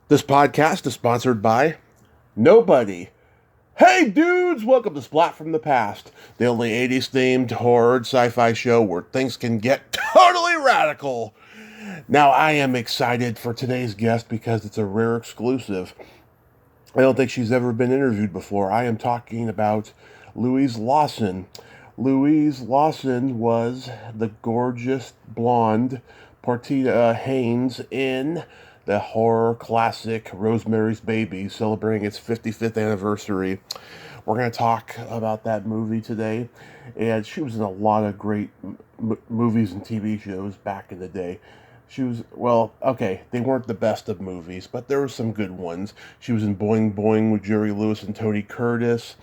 This podcast is sponsored by nobody. Hey dudes, welcome to Splat from the Past, the only 80s themed horror sci-fi show where things can get totally radical. Now I am excited for today's guest because it's a rare exclusive. I don't think she's ever been interviewed before. I am talking about Louise Lawson. Louise Lawson was the gorgeous blonde Portia Haynes in the horror classic Rosemary's Baby, celebrating its 55th anniversary. We're going to talk about that movie today. And she was in a lot of great movies and TV shows back in the day. She was, well, okay, they weren't the best of movies, but there were some good ones. She was in Boeing Boeing with Jerry Lewis and Tony Curtis.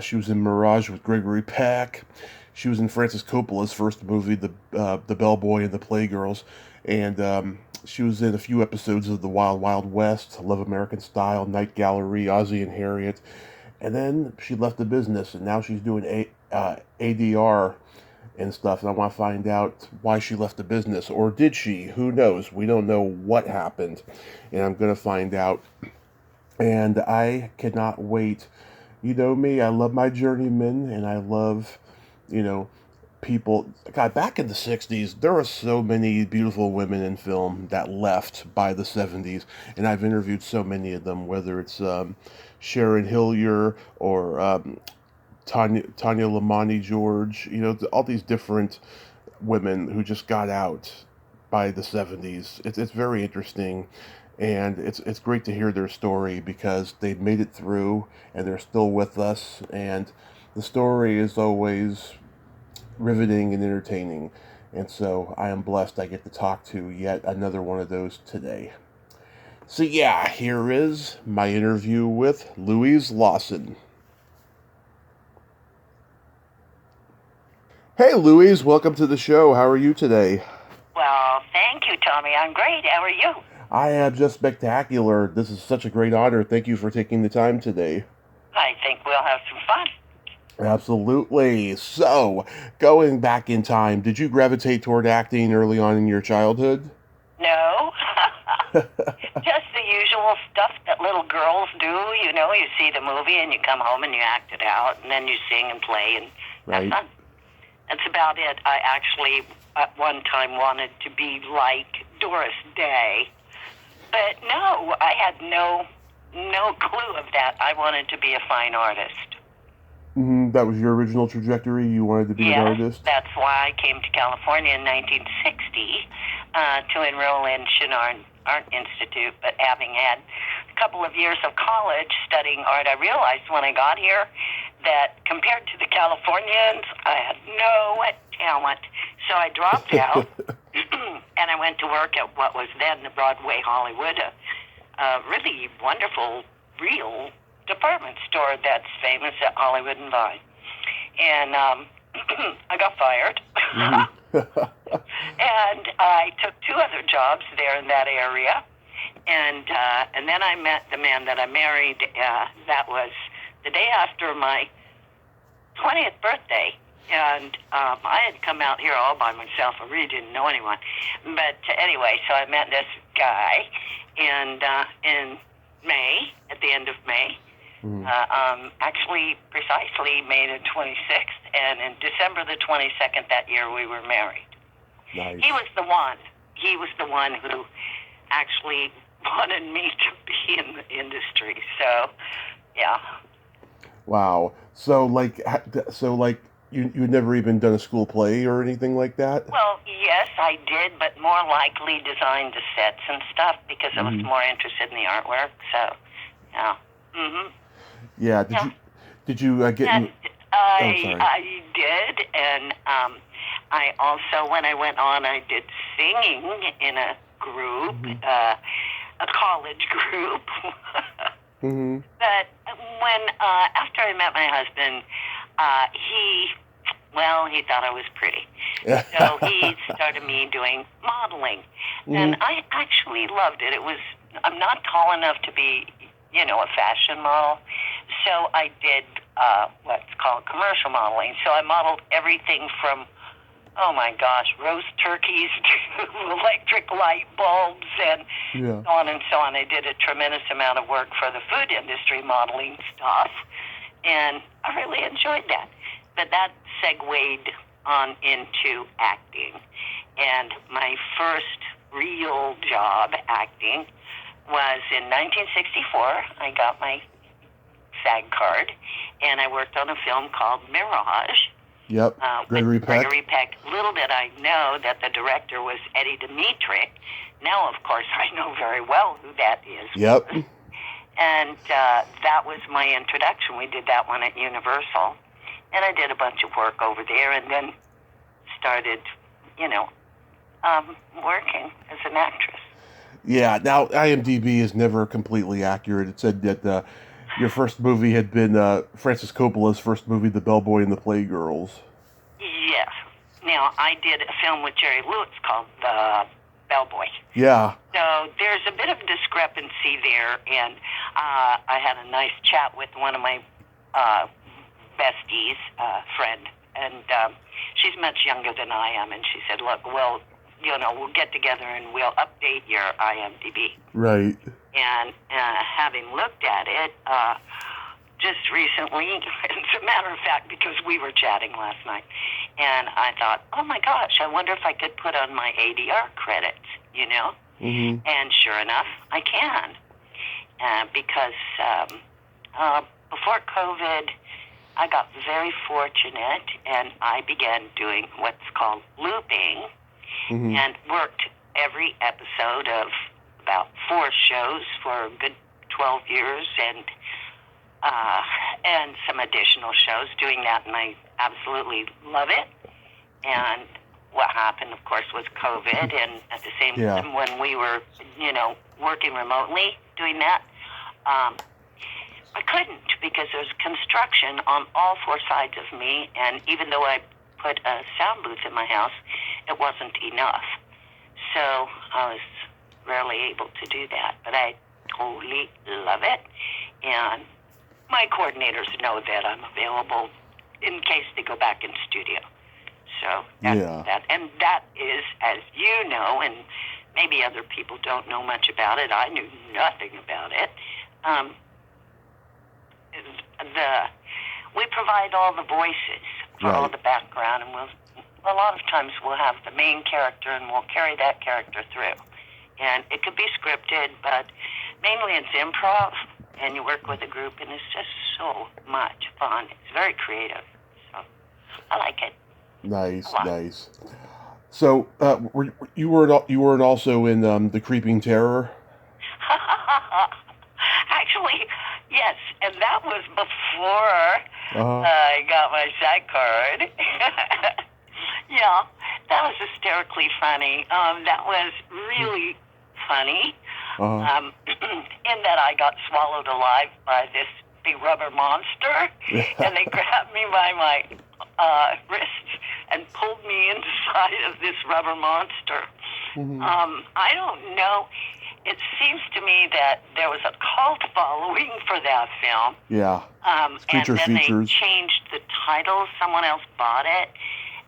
She was in Mirage with Gregory Peck. She was in Francis Coppola's first movie, The Bellboy and the Playgirls. And she was in a few episodes of The Wild Wild West, Love American Style, Night Gallery, Ozzie and Harriet. And then she left the business, and now she's doing ADR and stuff. And I want to find out why she left the business. Or did she? Who knows? We don't know what happened. And I'm going to find out. And I cannot wait. You know me, I love my journeymen, and I love, people. God, back in the 60s, there were so many beautiful women in film that left by the 70s, and I've interviewed so many of them, whether it's Sharon Hillier or Tanya Lamani George, all these different women who just got out by the 70s. It's very interesting, and it's great to hear their story because they've made it through and they're still with us, and the story is always riveting and entertaining. And so I am blessed I get to talk to yet another one of those today. So yeah, here is my interview with Louise Lawson. Hey Louise, welcome to the show. How are you today? Well, thank you, Tommy. I'm great. How are you? I am just spectacular. This is such a great honor. Thank you for taking the time today. I think we'll have some fun. Absolutely. So, going back in time, did you gravitate toward acting early on in your childhood? No. Just the usual stuff that little girls do. You see the movie and you come home and you act it out, and then you sing and play and Right. have fun. That's about it. I actually, at one time, wanted to be like Doris Day. But no, I had no clue of that. I wanted to be a fine artist. That was your original trajectory? You wanted to be an artist? That's why I came to California in 1960 to enroll in Chouinard Art Institute. But having had a couple of years of college studying art, I realized when I got here that compared to the Californians, I had no talent. So I dropped out, and I went to work at what was then the Broadway Hollywood, a really wonderful, real department store that's famous at Hollywood and Vine. And I got fired. And I took two other jobs there in that area. And then I met the man that I married. That was the day after my 20th birthday. And I had come out here all by myself. I really didn't know anyone. But anyway, so I met this guy and in May, at the end of May. Actually, precisely May the 26th, and in December the 22nd that year we were married. Nice. He was the one. He was the one who actually wanted me to be in the industry. So, yeah. Wow. So you had never even done a school play or anything like that? Well, yes, I did, but more likely designed the sets and stuff because I was more interested in the artwork. So, yeah. Yeah. Did you get? And I did, and I also, when I went on, I did singing in a group, a college group. But when after I met my husband, he thought I was pretty, so he started me doing modeling, and I actually loved it. I'm not tall enough to be, a fashion model. So I did what's called commercial modeling. So I modeled everything from oh my gosh, roast turkeys to electric light bulbs and Yeah. so on and so on. I did a tremendous amount of work for the food industry modeling stuff, and I really enjoyed that. But that segued on into acting. And my first real job acting was in 1964. I got my SAG card, and I worked on a film called Mirage. Yep. Gregory Peck. Gregory Peck. Little did I know that the director was Eddie Dimitri. Now, of course, I know very well who that is. Yep. And that was my introduction. We did that one at Universal. And I did a bunch of work over there and then started, working as an actress. Yeah. Now, IMDb is never completely accurate. It said that your first movie had been Francis Coppola's first movie, The Bellboy and the Playgirls. Yes. Now, I did a film with Jerry Lewis called The Bellboy. Yeah. So there's a bit of discrepancy there, and I had a nice chat with one of my besties, friend, and she's much younger than I am, and she said, look, we'll get together and we'll update your IMDb. Right. And having looked at it just recently, as a matter of fact, because we were chatting last night, and I thought, oh my gosh, I wonder if I could put on my ADR credits, Mm-hmm. And sure enough, I can. Because before COVID, I got very fortunate, and I began doing what's called looping, Mm-hmm. and worked every episode of about 4 shows for a good 12 years, and some additional shows doing that, and I absolutely love it. And what happened, of course, was COVID, and at the same time when we were, working remotely doing that, I couldn't because there's construction on all 4 sides of me, and even though I put a sound booth in my house, it wasn't enough. So I was rarely able to do that, but I totally love it, and my coordinators know that I'm available in case they go back in studio. So that's that. And that is, as you know, and maybe other people don't know much about it, I knew nothing about it, we provide all the voices for all the background, and a lot of times we'll have the main character and we'll carry that character through. And it could be scripted, but mainly it's improv, and you work with a group, and it's just so much fun. It's very creative, so I like it. Nice. So, you were also in The Creeping Terror? Actually, yes, and that was before I got my SAG card. Yeah, that was hysterically funny. That was really funny. In that I got swallowed alive by this big rubber monster, and they grabbed me by my wrists and pulled me inside of this rubber monster. Mm-hmm. I don't know. It seems to me that there was a cult following for that film. Yeah. Feature and then features. They changed the title. Someone else bought it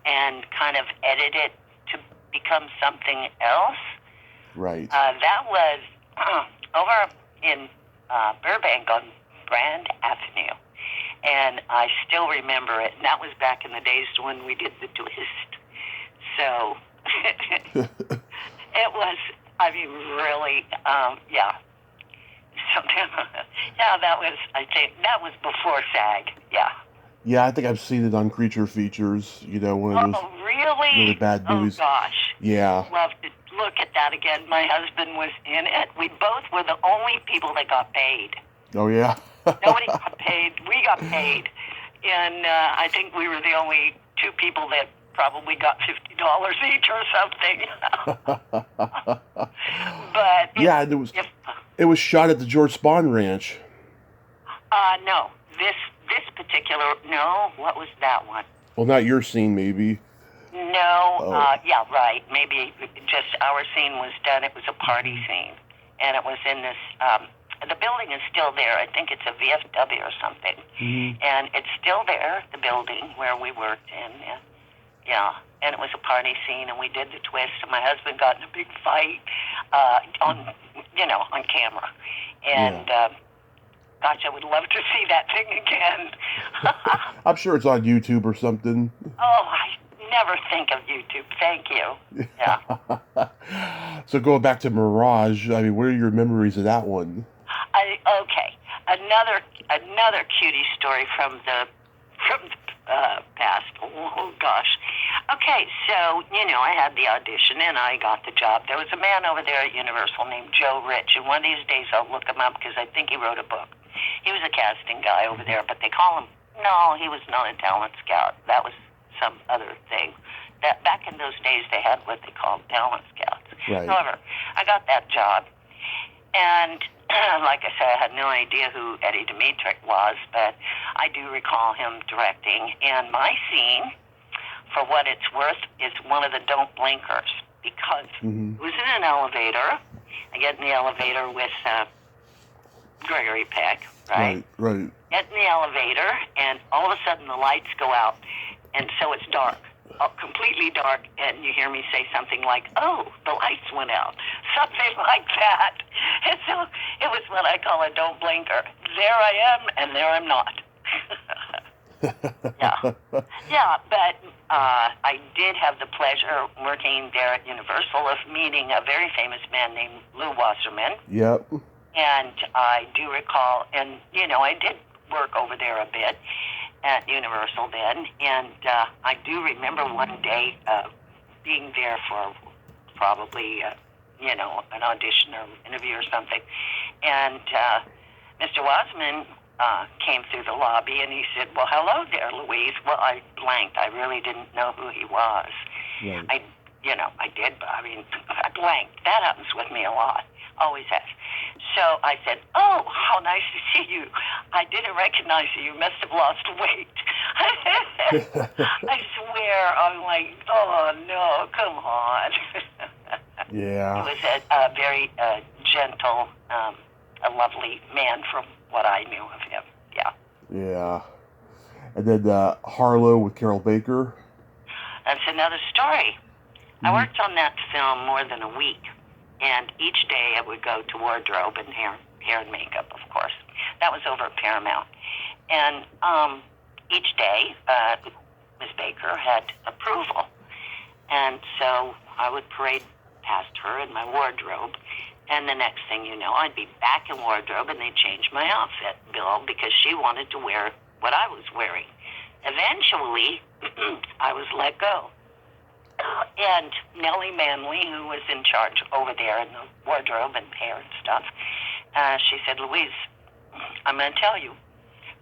and kind of edited it to become something else. Right. That was over in Burbank on Grand Avenue. And I still remember it. And that was back in the days when we did the twist. So it was, really, yeah. So, yeah, I think that was before SAG, yeah. Yeah, I think I've seen it on Creature Features, one of those really bad movies. Oh, gosh. Yeah. Love to look at that again. My husband was in it. We both were the only people that got paid. Oh, yeah? Nobody got paid. We got paid. And I think we were the only 2 people that probably got $50 each or something. But yeah, and it was shot at the George Spahn Ranch. No. This particular, no. What was that one? Well, not your scene, maybe. No. Yeah, right. Maybe just our scene was done. It was a party scene. And it was in this, the building is still there. I think it's a VFW or something. Mm-hmm. And it's still there, the building where we worked in. Yeah, and it was a party scene, and we did the twist, and my husband got in a big fight on camera. And gosh, I would love to see that thing again. I'm sure it's on YouTube or something. Oh, I never think of YouTube. Thank you. Yeah. So going back to Mirage, I mean, what are your memories of that one? Okay, another cutie story from the past. Oh gosh. Okay, so I had the audition and I got the job. There was a man over there at Universal named Joe Rich, and one of these days I'll look him up because I think he wrote a book. He was a casting guy over there, but they call him. No, he was not a talent scout. That was some other thing. That back in those days they had what they called talent scouts. Right. However, I got that job, and like I said, I had no idea who Eddie Dimitrick was, but I do recall him directing. And my scene, for what it's worth, is one of the don't blinkers, because it was in an elevator. I get in the elevator with Gregory Peck, right? Right. Get in the elevator, and all of a sudden the lights go out, and so it's dark. Completely dark, and you hear me say something like, "Oh, the lights went out," something like that. And so it was what I call a don't blinker. There I am, and there I'm not. Yeah, but I did have the pleasure working there at Universal of meeting a very famous man named Lou Wasserman. Yep. And I do recall, and I did work over there a bit at Universal then, and I do remember one day being there for probably, an audition or interview or something, and Mr. Wasserman came through the lobby, and he said, "Well, hello there, Louise." Well, I blanked. I really didn't know who he was. Right. I did, but I blanked. That happens with me a lot. Always has. So I said, "Oh, how nice to see you. I didn't recognize you. You must have lost weight." I swear, I'm like, "Oh, no, come on." Yeah. He was a very gentle, a lovely man from what I knew of him. Yeah. Yeah. And then Harlow with Carol Baker. That's another story. I worked on that film more than a week. And each day I would go to wardrobe and hair and makeup, of course. That was over at Paramount. And each day, Miss Baker had approval. And so I would parade past her in my wardrobe. And the next thing you know, I'd be back in wardrobe and they'd change my outfit, Bill, because she wanted to wear what I was wearing. Eventually, I was let go. And Nellie Manley, who was in charge over there in the wardrobe and hair and stuff, she said, "Louise, I'm going to tell you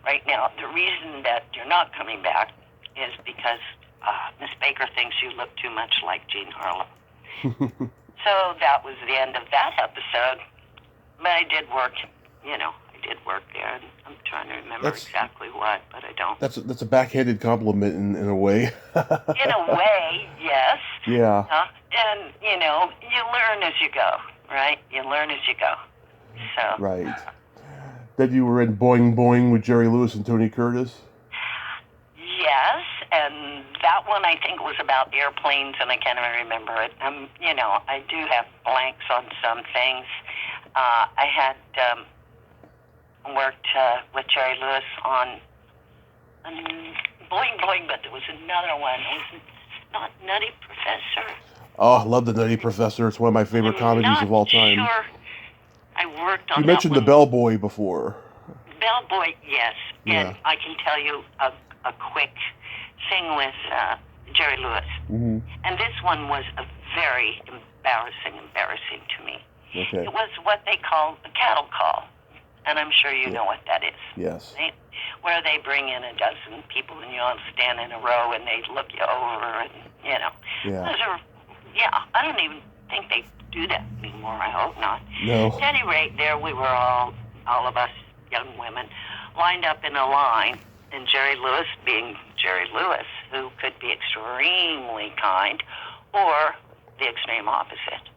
right now, the reason that you're not coming back is because Miss Baker thinks you look too much like Jean Harlow." So that was the end of that episode. But I did work there, and I'm trying to remember exactly what, but I don't. That's a backhanded compliment in a way. In a way, yes. Yeah. And, you learn as you go, right? You learn as you go. So. Right. Then you were in Boeing Boeing with Jerry Lewis and Tony Curtis? Yes, and that one I think was about airplanes, and I can't even remember it. I do have blanks on some things. I had worked with Jerry Lewis on Boeing Boeing, but there was another one. It was not Nutty Professor. Oh, I love the Nutty Professor. It's one of my favorite comedies of all time. Sure. I worked on You mentioned the Bellboy before. Bellboy, yes. Yeah. And I can tell you a quick thing with Jerry Lewis. Mm-hmm. And this one was a very embarrassing to me. Okay. It was what they call a cattle call. And I'm sure you know what that is. Yes. Right? Where they bring in a dozen people and you all stand in a row and they look you over and, Yeah. I don't even think they do that anymore. I hope not. No. At any rate, there we were all of us young women, lined up in a line, and Jerry Lewis being Jerry Lewis, who could be extremely kind or the extreme opposite.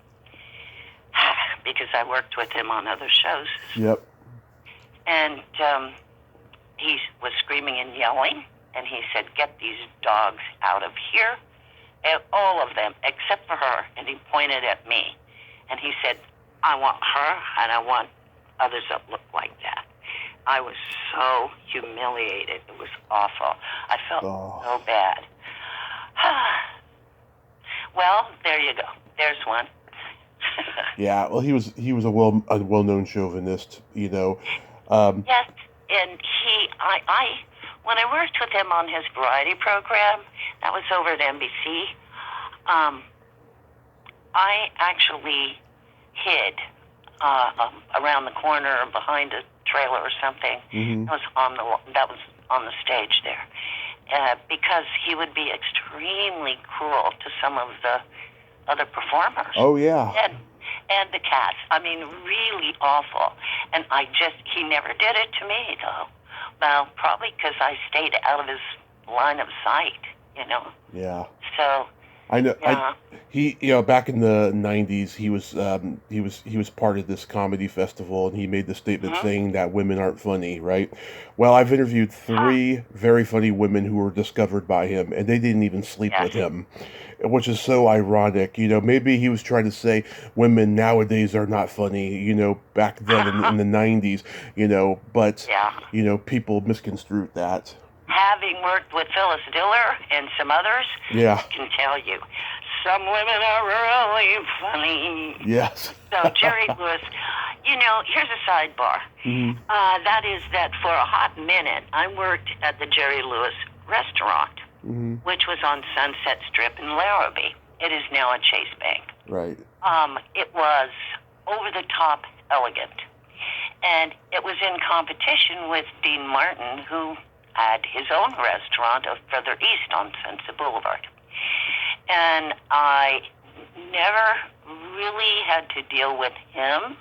Because I worked with him on other shows. Yep. And he was screaming and yelling, and he said, "Get these dogs out of here. all of them, except for her, and he pointed at me. And he said, I want her, and I want others that look like that. I was so humiliated. It was awful. I felt so bad. Well, there you go. There's one. Yeah, well, he was a well-known chauvinist, you know. Yes, and when I worked with him on his variety program, that was over at NBC, I actually hid around the corner or behind a trailer or something. Mm-hmm. That was on the stage there, because he would be extremely cruel to some of the other performers. Oh, yeah. And the cats. I mean, really awful. And he never did it to me, though. Well, probably because I stayed out of his line of sight, you know. Yeah. So. I know. Yeah. Back in the '90s, he was part of this comedy festival, and he made the statement saying that women aren't funny, right? Well, I've interviewed 3 very funny women who were discovered by him, and they didn't even sleep with him, which is so ironic. You know, maybe he was trying to say women nowadays are not funny. You know, back then in the '90s, you know, but you know, people misconstrued that. Having worked with Phyllis Diller and some others, I can tell you, some women are really funny. Yes. So Jerry Lewis, you know, here's a sidebar. Mm-hmm. That is that for a hot minute, I worked at the Jerry Lewis restaurant, which was on Sunset Strip in Larrabee. It is now a Chase Bank. Right. It was over the top elegant, and it was in competition with Dean Martin, who had his own restaurant further east on Sunset Boulevard. And I never really had to deal with him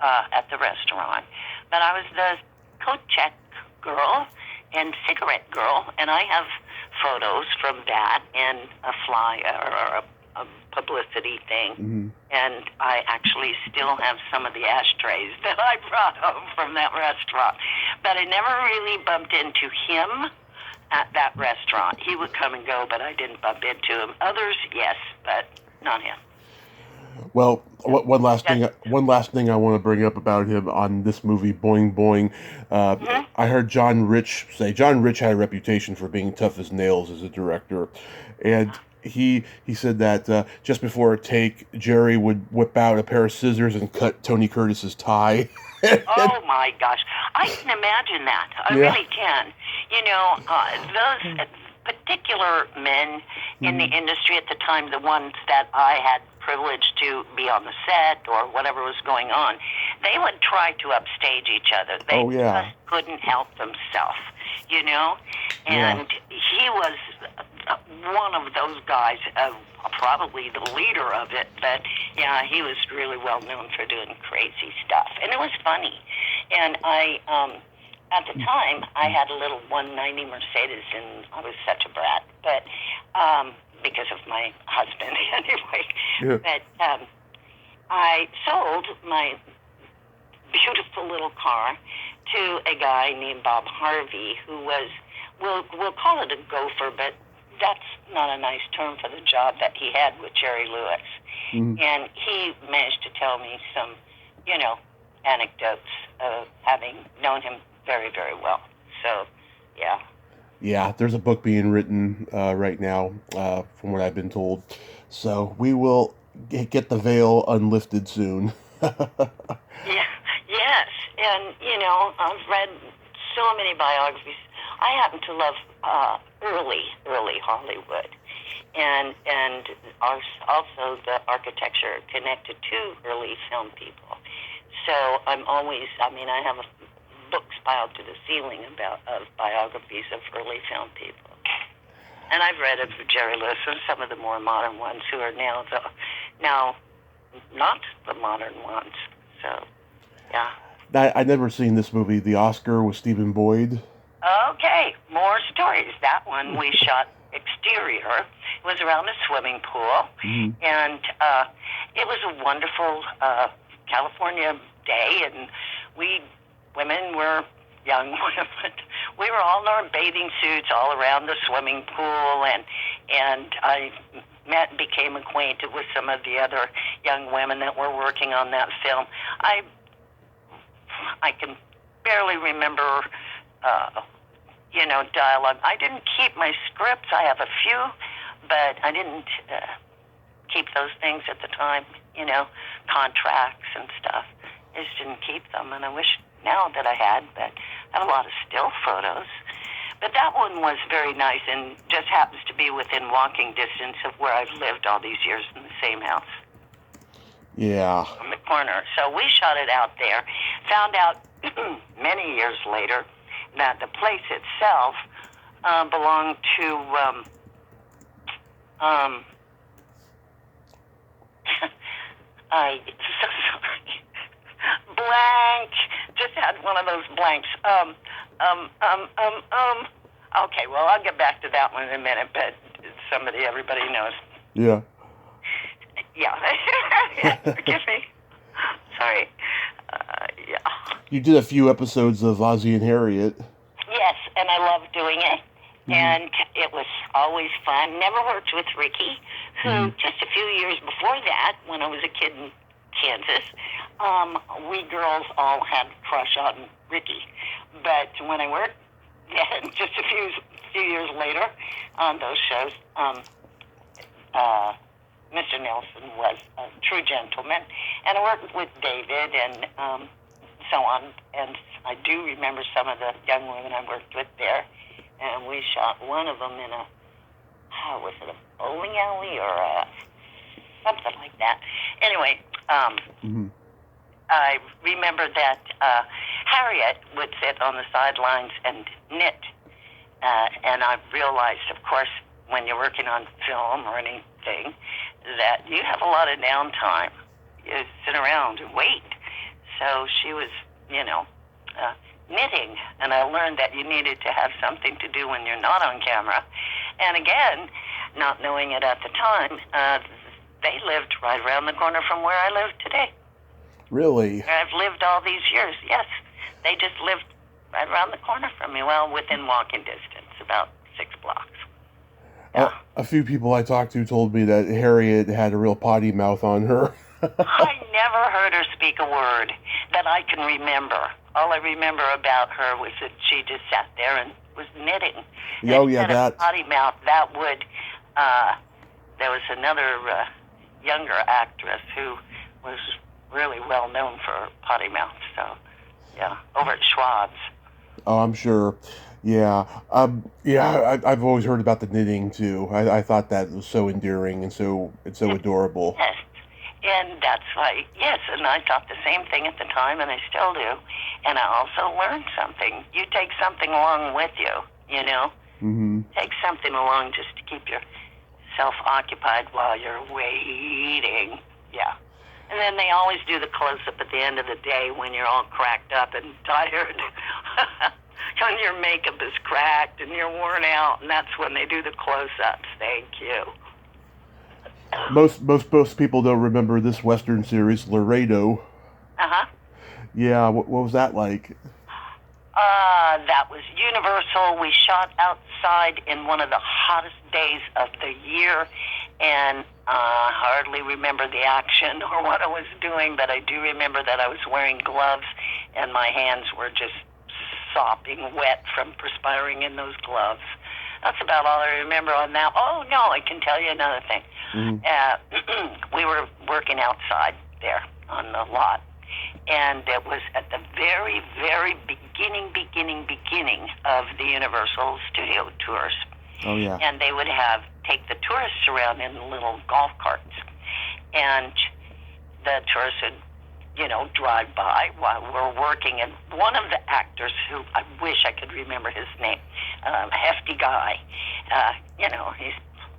at the restaurant. But I was the coat check girl and cigarette girl, and I have photos from that and a flyer or a publicity thing. And I actually still have some of the ashtrays that I brought home from that restaurant. But I never really bumped into him at that restaurant. He would come and go, but I didn't bump into him. Others, yes, but not him. Well, one last thing I want to bring up about him on this movie, Boeing Boeing. I heard John Rich say John Rich had a reputation for being tough as nails as a director, and he said that just before a take, Jerry would whip out a pair of scissors and cut Tony Curtis's tie. Oh my gosh, I can imagine that. I really can. You know, those particular men in the industry at the time, the ones that I had privilege to be on the set or whatever was going on, they would try to upstage each other. They just couldn't help themselves, you know? And he was one of those guys, probably the leader of it, but yeah, he was really well known for doing crazy stuff. And it was funny. And at the time, I had a little 190 Mercedes, and I was such a brat, but because of my husband anyway. But I sold my beautiful little car to a guy named Bob Harvey, who was, we'll call it a gopher, but that's not a nice term for the job that he had with Jerry Lewis. And he managed to tell me some, you know, anecdotes of having known him very, very well. So, yeah. Yeah, there's a book being written right now, from what I've been told. So we will get the veil unlifted soon. Yes, and you know, I've read so many biographies. I happen to love early Hollywood, and also the architecture connected to early film people. So I'm always, I have books piled to the ceiling of biographies of early film people. And I've read of Jerry Lewis and some of the more modern ones who are now not the modern ones. So, yeah. I'd never seen this movie, The Oscar, with Stephen Boyd. Okay, more stories. That one we shot exterior. It was around a swimming pool. And it was a wonderful California day, and women were young women. We were all in our bathing suits all around the swimming pool, and and I met and became acquainted with some of the other young women that were working on that film. I can barely remember, dialogue. I didn't keep my scripts. I have a few, but I didn't keep those things at the time, contracts and stuff. I just didn't keep them, and I wish now that I had, but I have a lot of still photos. But that one was very nice and just happens to be within walking distance of where I've lived all these years in the same house. Yeah. On the corner. So we shot it out there. Found out many years later that the place itself belonged to so sorry. Blank. Just had one of those blanks. Okay, well, I'll get back to that one in a minute, but everybody knows. Yeah. Yeah. Forgive me. Sorry. Yeah. You did a few episodes of Ozzie and Harriet. Yes, and I loved doing it. And it was always fun. Never worked with Ricky, who just a few years before that, when I was a kid in Kansas, we girls all had a crush on Ricky. But when I worked, just a few years later on those shows, Mr. Nelson was a true gentleman. And I worked with David and so on. And I do remember some of the young women I worked with there. And we shot one of them in was it a bowling alley or something like that? Anyway, I remember that Harriet would sit on the sidelines and knit. And I realized, of course, when you're working on film or anything, that you have a lot of downtime. You sit around and wait. So she was, knitting, and I learned that you needed to have something to do when you're not on camera. And again, not knowing it at the time, they lived right around the corner from where I live today. Really? I've lived all these years, yes. They just lived right around the corner from me, well, within walking distance, about 6 blocks. Yeah. A few people I talked to told me that Harriet had a real potty mouth on her. I never heard her speak a word that I can remember. All I remember about her was that she just sat there and was knitting. Oh, yeah, that. Potty mouth, that would, there was another younger actress who was really well known for her potty mouth, so, yeah, over at Schwab's. Oh, I'm sure. Yeah. I've always heard about the knitting, too. I thought that was so endearing and so adorable. Yes. And that's why, yes, and I thought the same thing at the time, and I still do. And I also learned something. You take something along with you, Take something along just to keep yourself occupied while you're waiting. Yeah. And then they always do the close-up at the end of the day when you're all cracked up and tired. When your makeup is cracked and you're worn out, and that's when they do the close-ups. Thank you. Most people don't remember this Western series, Laredo. Uh-huh. Yeah, what was that like? That was Universal. We shot outside in one of the hottest days of the year, and hardly remember the action or what I was doing, but I do remember that I was wearing gloves, and my hands were just sopping wet from perspiring in those gloves. That's about all I remember on that. Oh, no, I can tell you another thing. We were working outside there on the lot, and it was at the very, very beginning of the Universal Studio tours. Oh, yeah. And they would take the tourists around in little golf carts, and the tourists would, drive by while we're working. And one of the actors, who I wish I could remember his name, a hefty guy,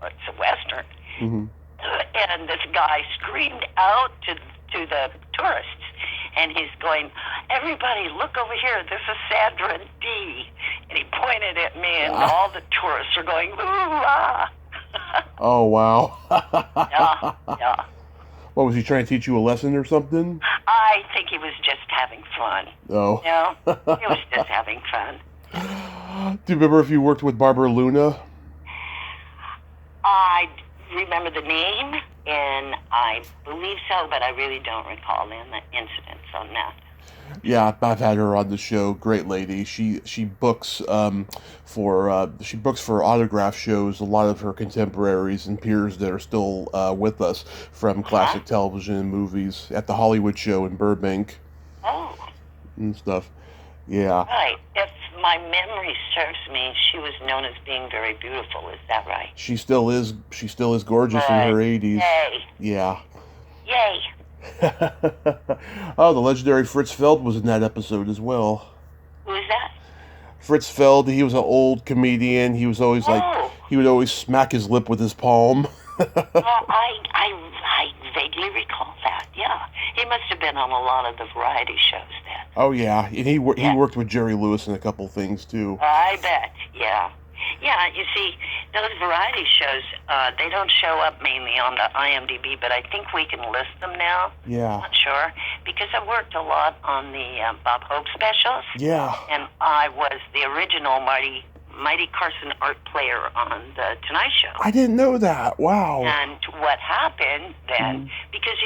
it's a Western. And this guy screamed out to the tourists, and he's going, "Everybody, look over here. This is Sandra D." And he pointed at me, and all the tourists are going, "Ooh, ah." Oh, wow. Yeah. What, was he trying to teach you a lesson or something? I think he was just having fun. Oh. He was just having fun. Do you remember if you worked with Barbara Luna? remember the name, and I believe so, but I really don't recall the incidents on that. Yeah, I've had her on the show. Great lady. She books for autograph shows. A lot of her contemporaries and peers that are still with us from classic television and movies at the Hollywood show in Burbank. Oh. And stuff. Yeah. Right. If my memory serves me, she was known as being very beautiful. Is that right? She still is. She still is gorgeous in her 80s. Yay. Yeah. Yay. Oh, the legendary Fritz Feld was in that episode as well. Who is that? Fritz Feld, he was an old comedian. He was always he would always smack his lip with his palm. I vaguely recall that, yeah. He must have been on a lot of the variety shows then. Oh, yeah. And he worked with Jerry Lewis in a couple things, too. I bet, yeah. Yeah, you see, those variety shows, they don't show up mainly on the IMDb, but I think we can list them now. Yeah. I'm not sure, because I worked a lot on the Bob Hope specials. Yeah. And I was the original Mighty Carson art player on The Tonight Show. I didn't know that. Wow. And what happened then, because,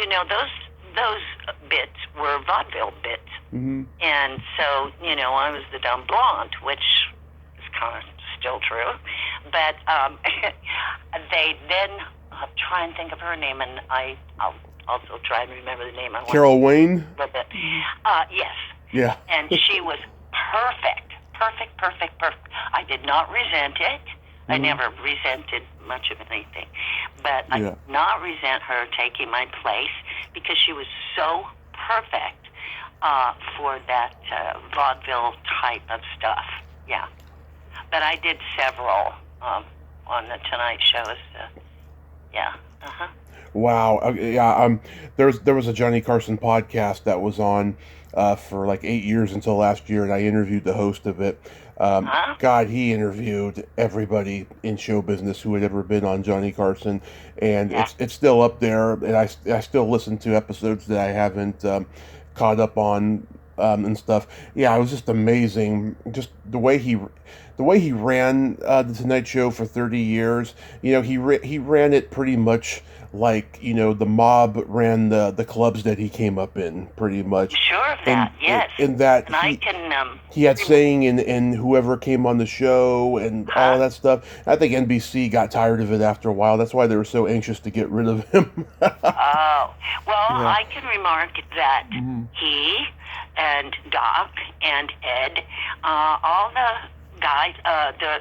those bits were vaudeville bits. Mm-hmm. And so, I was the dumb blonde, which is kind of still true. But they then, I'll try and think of her name, and I'll also try and remember the name. Carol Wayne? Yes. Yeah. And she was perfect. I did not resent it. I never resented much of anything. But I did not resent her taking my place because she was so perfect for that vaudeville type of stuff. Yeah. But I did several on the Tonight Shows. Yeah. Uh-huh. Wow. Yeah. There was a Johnny Carson podcast that was on for like 8 years until last year, and I interviewed the host of it. God, he interviewed everybody in show business who had ever been on Johnny Carson, and it's still up there. And I still listen to episodes that I haven't caught up on and stuff. Yeah, it was just amazing. Just the way he ran the Tonight Show for 30 years. He ran it pretty much like the mob ran the clubs that he came up in, pretty much. Sure of that, yes. In that and I can. He had saying in whoever came on the show and all of that stuff. I think NBC got tired of it after a while. That's why they were so anxious to get rid of him. Oh, well, I can remark that he and Doc and Ed, all the guys,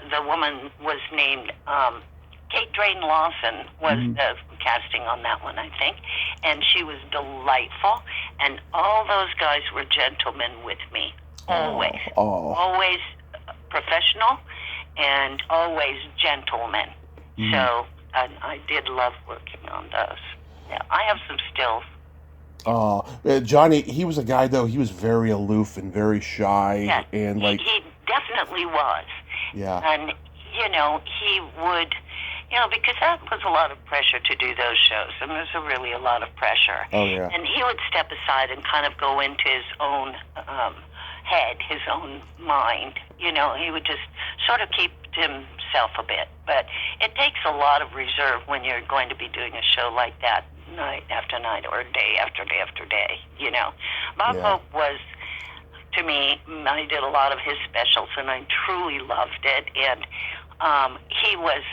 the woman was named Kate Drain Lawson was the casting on that one, I think, and she was delightful, and all those guys were gentlemen with me, always. Always professional and always gentlemen. So I did love working on those. Yeah, I have some stills. Johnny, he was a guy, though, he was very aloof and very shy. And he definitely was. Yeah. And, he would, because that was a lot of pressure to do those shows. And there's really a lot of pressure. Oh, yeah. And he would step aside and kind of go into his own head, his own mind. He would just sort of keep himself a bit. But it takes a lot of reserve when you're going to be doing a show like that night after night or day after day after day, Bob Hope was, to me, I did a lot of his specials, and I truly loved it. And he was,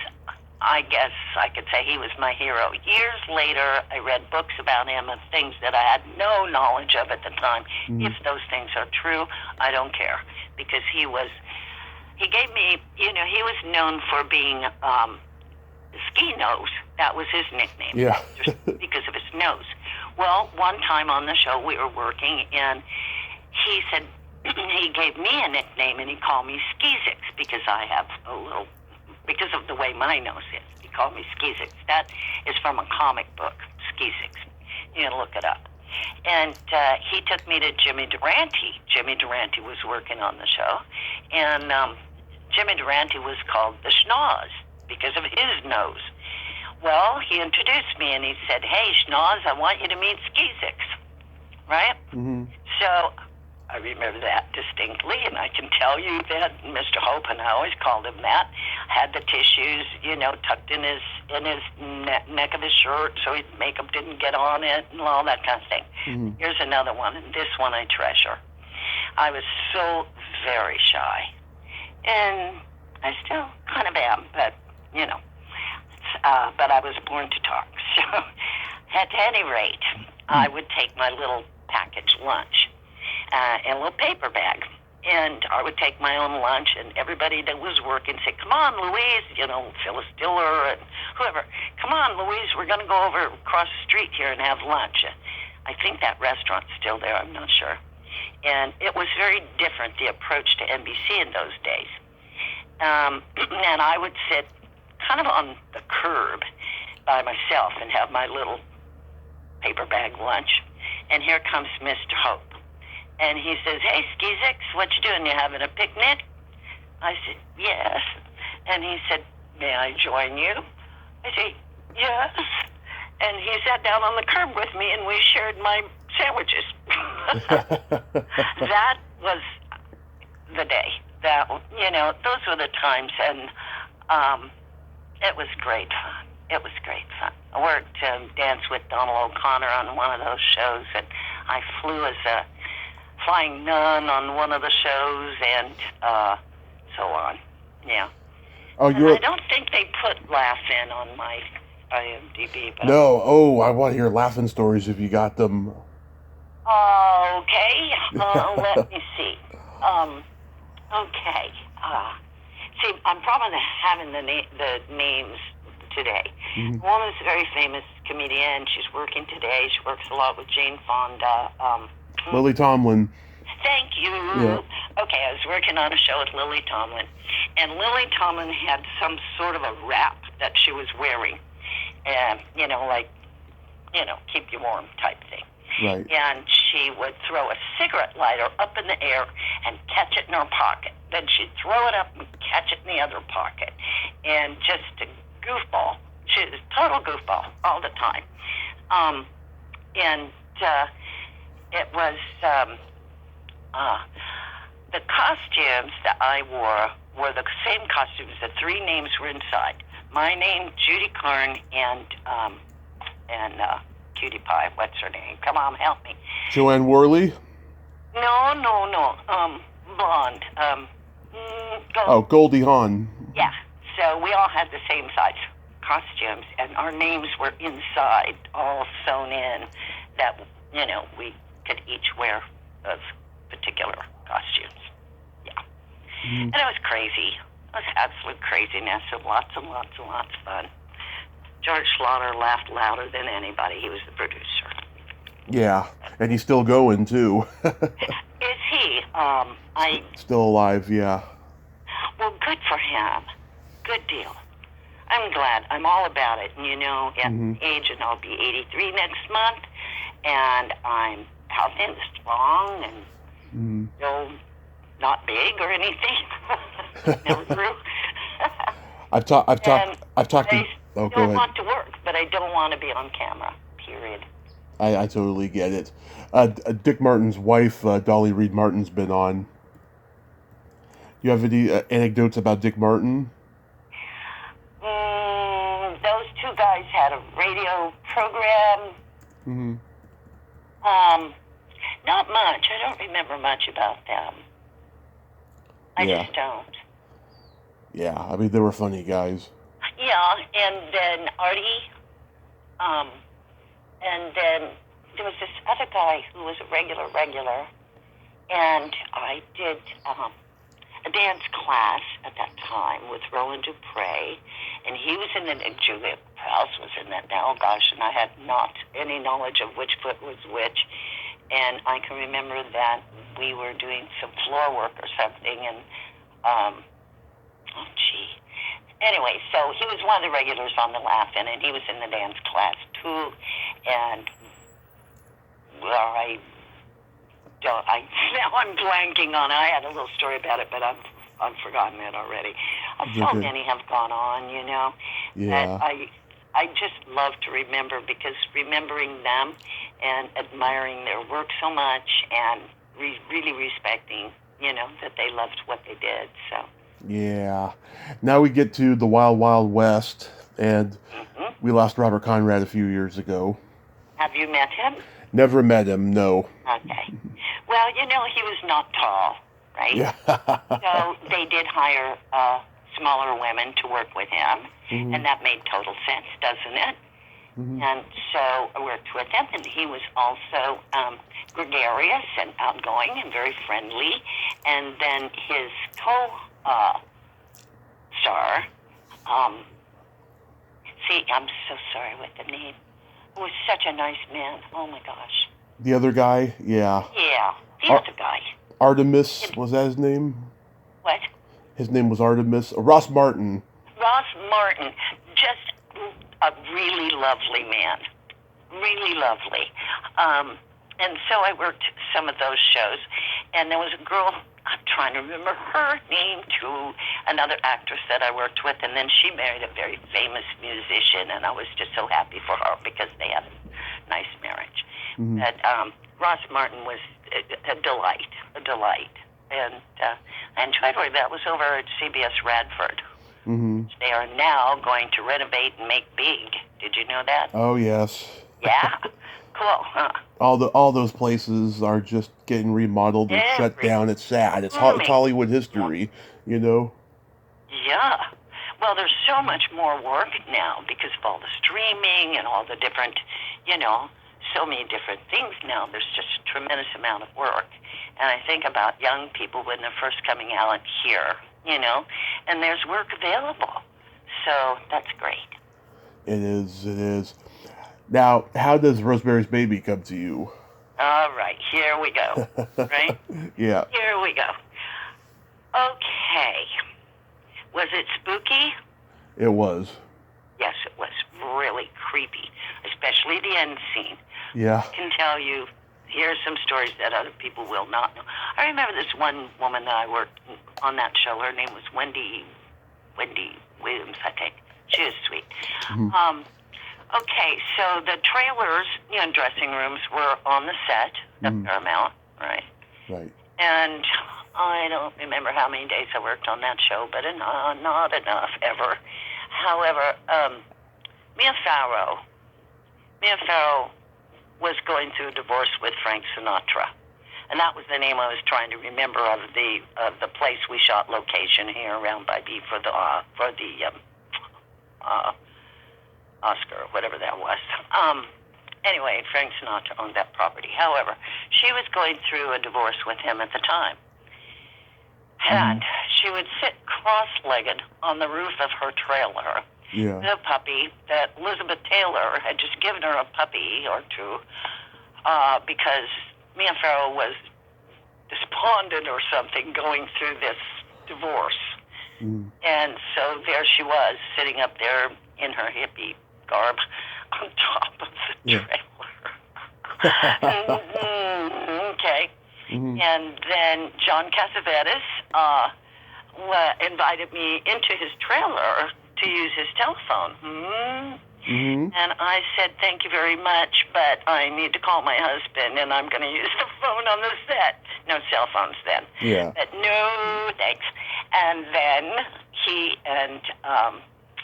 I guess I could say he was my hero. Years later, I read books about him and things that I had no knowledge of at the time. If those things are true, I don't care, because he gave me, he was known for being Ski Nose. That was his nickname. Yeah. Just because of his nose. Well, one time on the show we were working, and he said, he gave me a nickname, and he called me Skeezix, because I have because of the way my nose is. He called me Skeezix. That is from a comic book, Skeezix. You can look it up. And he took me to Jimmy Durante. Jimmy Durante was working on the show, and Jimmy Durante was called the Schnoz because of his nose. Well, he introduced me, and he said, "Hey, Schnoz, I want you to meet Skeezix." Right? Mm-hmm. So I remember that distinctly, and I can tell you that Mr. Hope, and I always called him that, had the tissues, tucked in his neck of his shirt so his makeup didn't get on it and all that kind of thing. Mm-hmm. Here's another one, and this one I treasure. I was so very shy, and I still kind of am, but, but I was born to talk. So at any rate, I would take my little package lunch in a little paper bag. And I would take my own lunch, and everybody that was working say, "Come on, Louise," Phyllis Diller and whoever. "Come on, Louise, we're going to go over across the street here and have lunch." I think that restaurant's still there. I'm not sure. And it was very different, the approach to NBC in those days. And I would sit kind of on the curb by myself and have my little paper bag lunch. And here comes Mr. Hope. And he says, "Hey, Skizix, what you doing? You having a picnic?" I said, "Yes." And he said, "May I join you?" I said, "Yes." And he sat down on the curb with me, and we shared my sandwiches. That was the day. Those were the times, and it was great fun. It was great fun. I worked Dance with Donald O'Connor on one of those shows, and I flew as a flying nun on one of the shows, and so on. Yeah. Oh, and I don't think they put Laugh In on my IMDb. But no. Oh, I want to hear laughing stories if you got them. Okay. Let me see. Okay. See, I'm probably having the names today. Mm-hmm. One is a very famous comedian. She's working today. She works a lot with Jane Fonda. Lily Tomlin. Thank you. Yeah. Okay, I was working on a show with Lily Tomlin, and Lily Tomlin had some sort of a wrap that she was wearing, and keep you warm type thing. Right. And she would throw a cigarette lighter up in the air and catch it in her pocket. Then she'd throw it up and catch it in the other pocket, and just a goofball. She was a total goofball all the time. It was the costumes that I wore were the same costumes. The three names were inside. My name, Judy Carn, and Cutie Pie. What's her name? Come on, help me. Joanne Worley? No. Blonde. Goldie Hawn. Yeah. So we all had the same size costumes, and our names were inside, all sewn in, that, we could each wear those particular costumes. Yeah. Mm-hmm. And it was crazy. It was absolute craziness and lots and lots and lots of fun. George Slaughter laughed louder than anybody. He was the producer. Yeah, and he's still going, too. Is he? Still alive, yeah. Well, good for him. Good deal. I'm glad. I'm all about it. And, at age, and I'll be 83 next month, and I'm healthy and strong and still not big or anything. Never grew. I've talked to... I still want to work, but I don't want to be on camera, period. I totally get it. Dick Martin's wife, Dolly Reed Martin's been on. You have any anecdotes about Dick Martin? Those two guys had a radio program. Mm-hmm. Not much. I don't remember much about them. I just don't. Yeah, I mean, they were funny guys. Yeah, and then Artie, and then there was this other guy who was a regular, and I did a dance class at that time with Roland Dupre, and he was in it, and Julia Prowse was in it now, gosh, and I had not any knowledge of which foot was which, and I can remember that we were doing some floor work or something, and, anyway, so he was one of the regulars on the Laugh-In, and he was in the dance class, too, and, now I'm blanking on it. I had a little story about it, but I've forgotten it already. So many have gone on, Yeah. that I just love to remember, because remembering them and admiring their work so much, and really respecting, that they loved what they did. So. Yeah. Now we get to the Wild Wild West, and Hmm. we lost Robert Conrad a few years ago. Have you met him? Never met him, no. Okay. Well, he was not tall, right? Yeah. So they did hire smaller women to work with him, Mhm. and that made total sense, doesn't it? Mhm. And so I worked with him, and he was also gregarious and outgoing and very friendly. And then his co-star, I'm so sorry with the name, who was such a nice man. Oh, my gosh. The other guy, yeah. Yeah, the other guy. Artemis, was that his name? What? His name was Artemis. Ross Martin. Ross Martin, just a really lovely man. Really lovely. And so I worked some of those shows, and there was a girl, I'm trying to remember her name, too, another actress that I worked with, and then she married a very famous musician, and I was just so happy for her because they had a nice marriage. Mhm. But Ross Martin was a delight. And I enjoyed it. That was over at CBS Radford. Mhm. They are now going to renovate and make big. Did you know that? Oh yes. Yeah. Cool, huh? All those places are just getting remodeled or shut down. It's sad. It's Hollywood history, you know. Yeah. Well, there's so much more work now because of all the streaming and all the different, so many different things now. There's just a tremendous amount of work. And I think about young people when they're first coming out here, and there's work available. So that's great. It is. Now, how does Rosemary's Baby come to you? All right, here we go. Right? Yeah. Here we go. Okay. Was it spooky? It was. Yes, it was really creepy, especially the end scene. Yeah. I can tell you, here's some stories that other people will not know. I remember this one woman that I worked on that show. Her name was Wendy Williams, I think. She was sweet. Mhm. Okay, so the trailers, dressing rooms were on the set of Mhm. Paramount, right? Right. And I don't remember how many days I worked on that show, but not enough ever. However, Mia Farrow was going through a divorce with Frank Sinatra, and that was the name I was trying to remember of the place we shot location here around by B for the Oscar or whatever that was. Anyway, Frank Sinatra owned that property. However, she was going through a divorce with him at the time. And she would sit cross-legged on the roof of her trailer Yeah. with a puppy that Elizabeth Taylor had just given her a puppy or two because Mia Farrow was despondent or something going through this divorce. Mhm. And so there she was, sitting up there in her hippie garb on top of the trailer. Okay. Mhm. And then John Cassavetes invited me into his trailer to use his telephone. Mhm. And I said, thank you very much, but I need to call my husband, and I'm going to use the phone on the set. No cell phones then. Yeah. But no, thanks. And then he and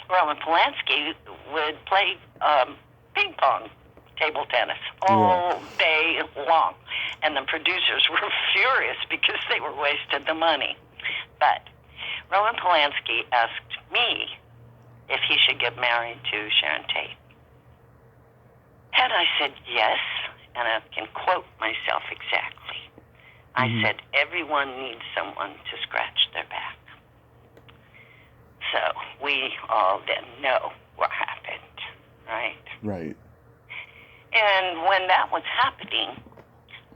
Roman Polanski would play ping pong, table tennis, all day long. And the producers were furious because they were wasting the money. But Roman Polanski asked me if he should get married to Sharon Tate. And I said yes, and I can quote myself exactly. I said, everyone needs someone to scratch their back. So we all then know what happened, right? Right. And when that was happening,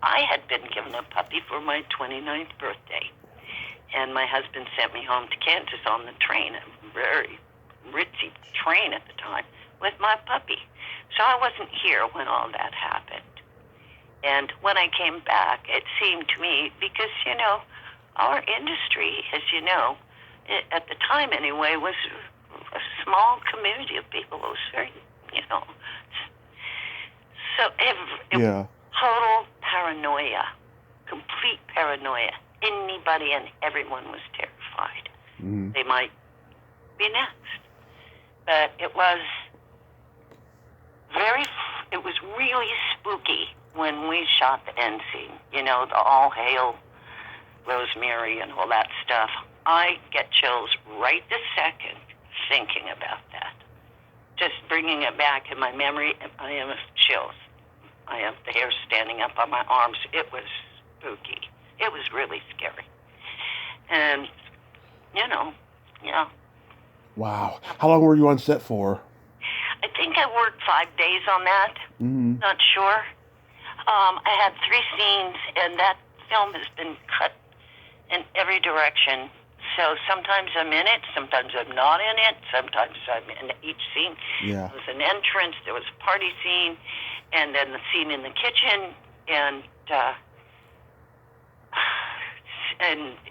I had been given a puppy for my 29th birthday. And my husband sent me home to Kansas on the train, a very ritzy train at the time, with my puppy. So I wasn't here when all that happened. And when I came back, it seemed to me, because, our industry, as you know, at the time anyway, was a small community of people. It was very, so it was total paranoia. complete paranoia. Anybody and everyone was terrified. Mm-hmm. They might be next. But it was really spooky when we shot the end scene. You know, the all hail Rosemary and all that stuff. I get chills right this second thinking about that. Just bringing it back in my memory, I am chills. I have the hair standing up on my arms. It was spooky. It was really scary. And, you know, yeah. Wow. How long were you on set for? I think I worked 5 days on that. Mm-hmm. Not sure. I had 3 scenes, and that film has been cut in every direction. So sometimes I'm in it, sometimes I'm not in it, sometimes I'm in each scene. Yeah. There was an entrance, there was a party scene, and then the scene in the kitchen, and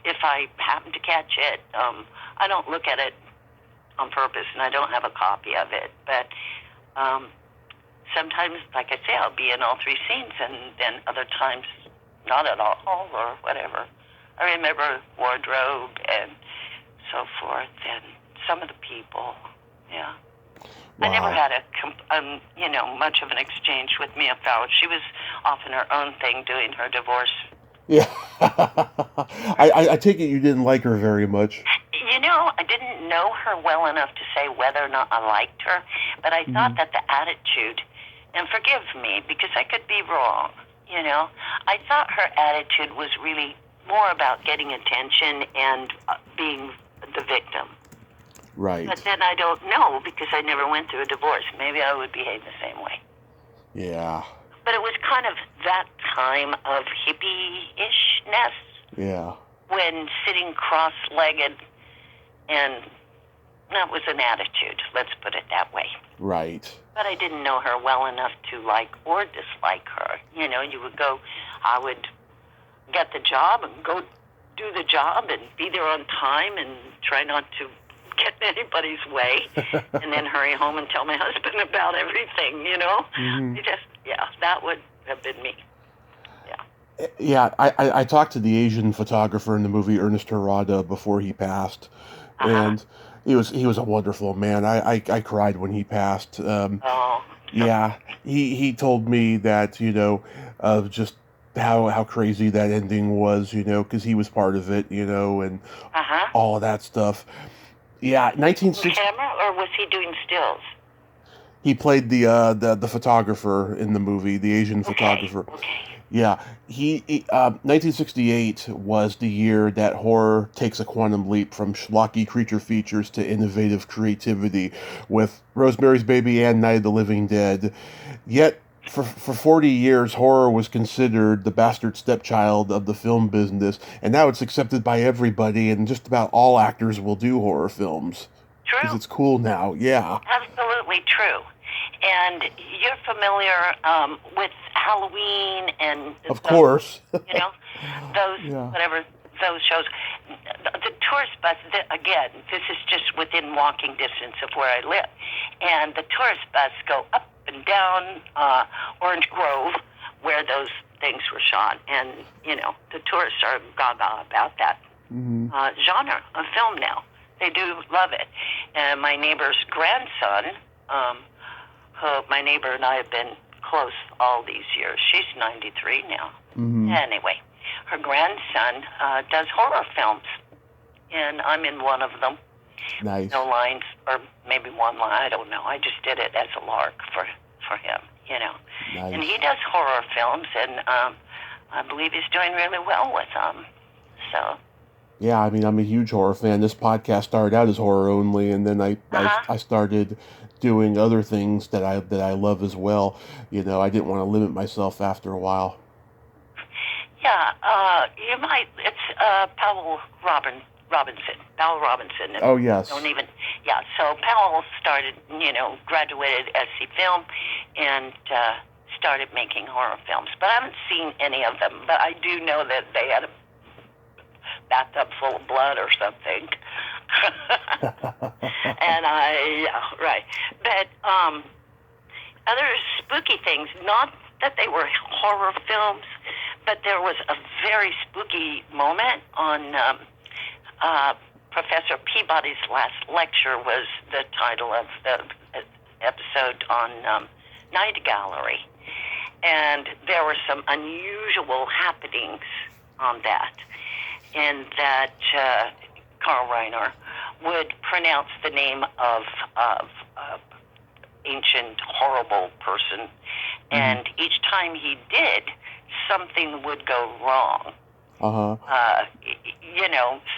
if I happen to catch it, I don't look at it on purpose, and I don't have a copy of it. But sometimes, like I say, I'll be in all 3 scenes, and then other times not at all, or whatever. I remember wardrobe and so forth, and some of the people. Yeah. Wow. I never had much of an exchange with Mia Farrow. She was off in her own thing doing her divorce. Yeah. I take it you didn't like her very much. You know, I didn't know her well enough to say whether or not I liked her, but I thought that the attitude, and forgive me because I could be wrong, you know, I thought her attitude was really more about getting attention and being the victim. Right. But then I don't know because I never went through a divorce. Maybe I would behave the same way. Yeah. But it was kind of that time of hippie-ishness. Yeah. When sitting cross-legged, and that was an attitude, let's put it that way. Right. But I didn't know her well enough to like or dislike her. You know, I would get the job and go do the job and be there on time and try not to get in anybody's way and then hurry home and tell my husband about everything, you know? Mm-hmm. That would have been me. Yeah. Yeah, I talked to the Asian photographer in the movie, Ernest Harada, before he passed, and he was a wonderful man. I cried when he passed. Yeah, he told me that, you know, of just how crazy that ending was, you know, because he was part of it, you know, and all of that stuff. Yeah, 1960. Camera, or was he doing stills? He played the photographer in the movie, the Asian photographer. Okay. Yeah, 1968 was the year that horror takes a quantum leap from schlocky creature features to innovative creativity with Rosemary's Baby and Night of the Living Dead. Yet, for 40 years, horror was considered the bastard stepchild of the film business, and now it's accepted by everybody, and just about all actors will do horror films. True. Because it's cool now, yeah. Absolutely true. And you're familiar with Halloween and... Of course. You know, those shows. The tourist bus, again, this is just within walking distance of where I live. And the tourist bus go up and down Orange Grove, where those things were shot. And, you know, the tourists are gaga about that genre of film now. They do love it. And my neighbor's grandson... my neighbor and I have been close all these years. She's 93 now. Anyway, her grandson does horror films, and I'm in one of them. Nice. No lines, or maybe one line, I don't know. I just did it as a lark for him, you know. Nice. And he does horror films, and I believe he's doing really well with them. So... Yeah, I mean, I'm a huge horror fan. This podcast started out as horror only, and then I started doing other things that I love as well. You know, I didn't want to limit myself after a while. Yeah, you might. It's Powell Robinson. Powell Robinson. Oh, yes. Yeah, so Powell started, you know, graduated SC Film and started making horror films. But I haven't seen any of them. But I do know that they had a bathtub full of blood or something. And right. But other spooky things, not that they were horror films, But there was a very spooky moment on Professor Peabody's last lecture was the title of the episode on Night Gallery. And there were some unusual happenings on that, in that Carl Reiner would pronounce the name of ancient, horrible person, and each time he did, something would go wrong.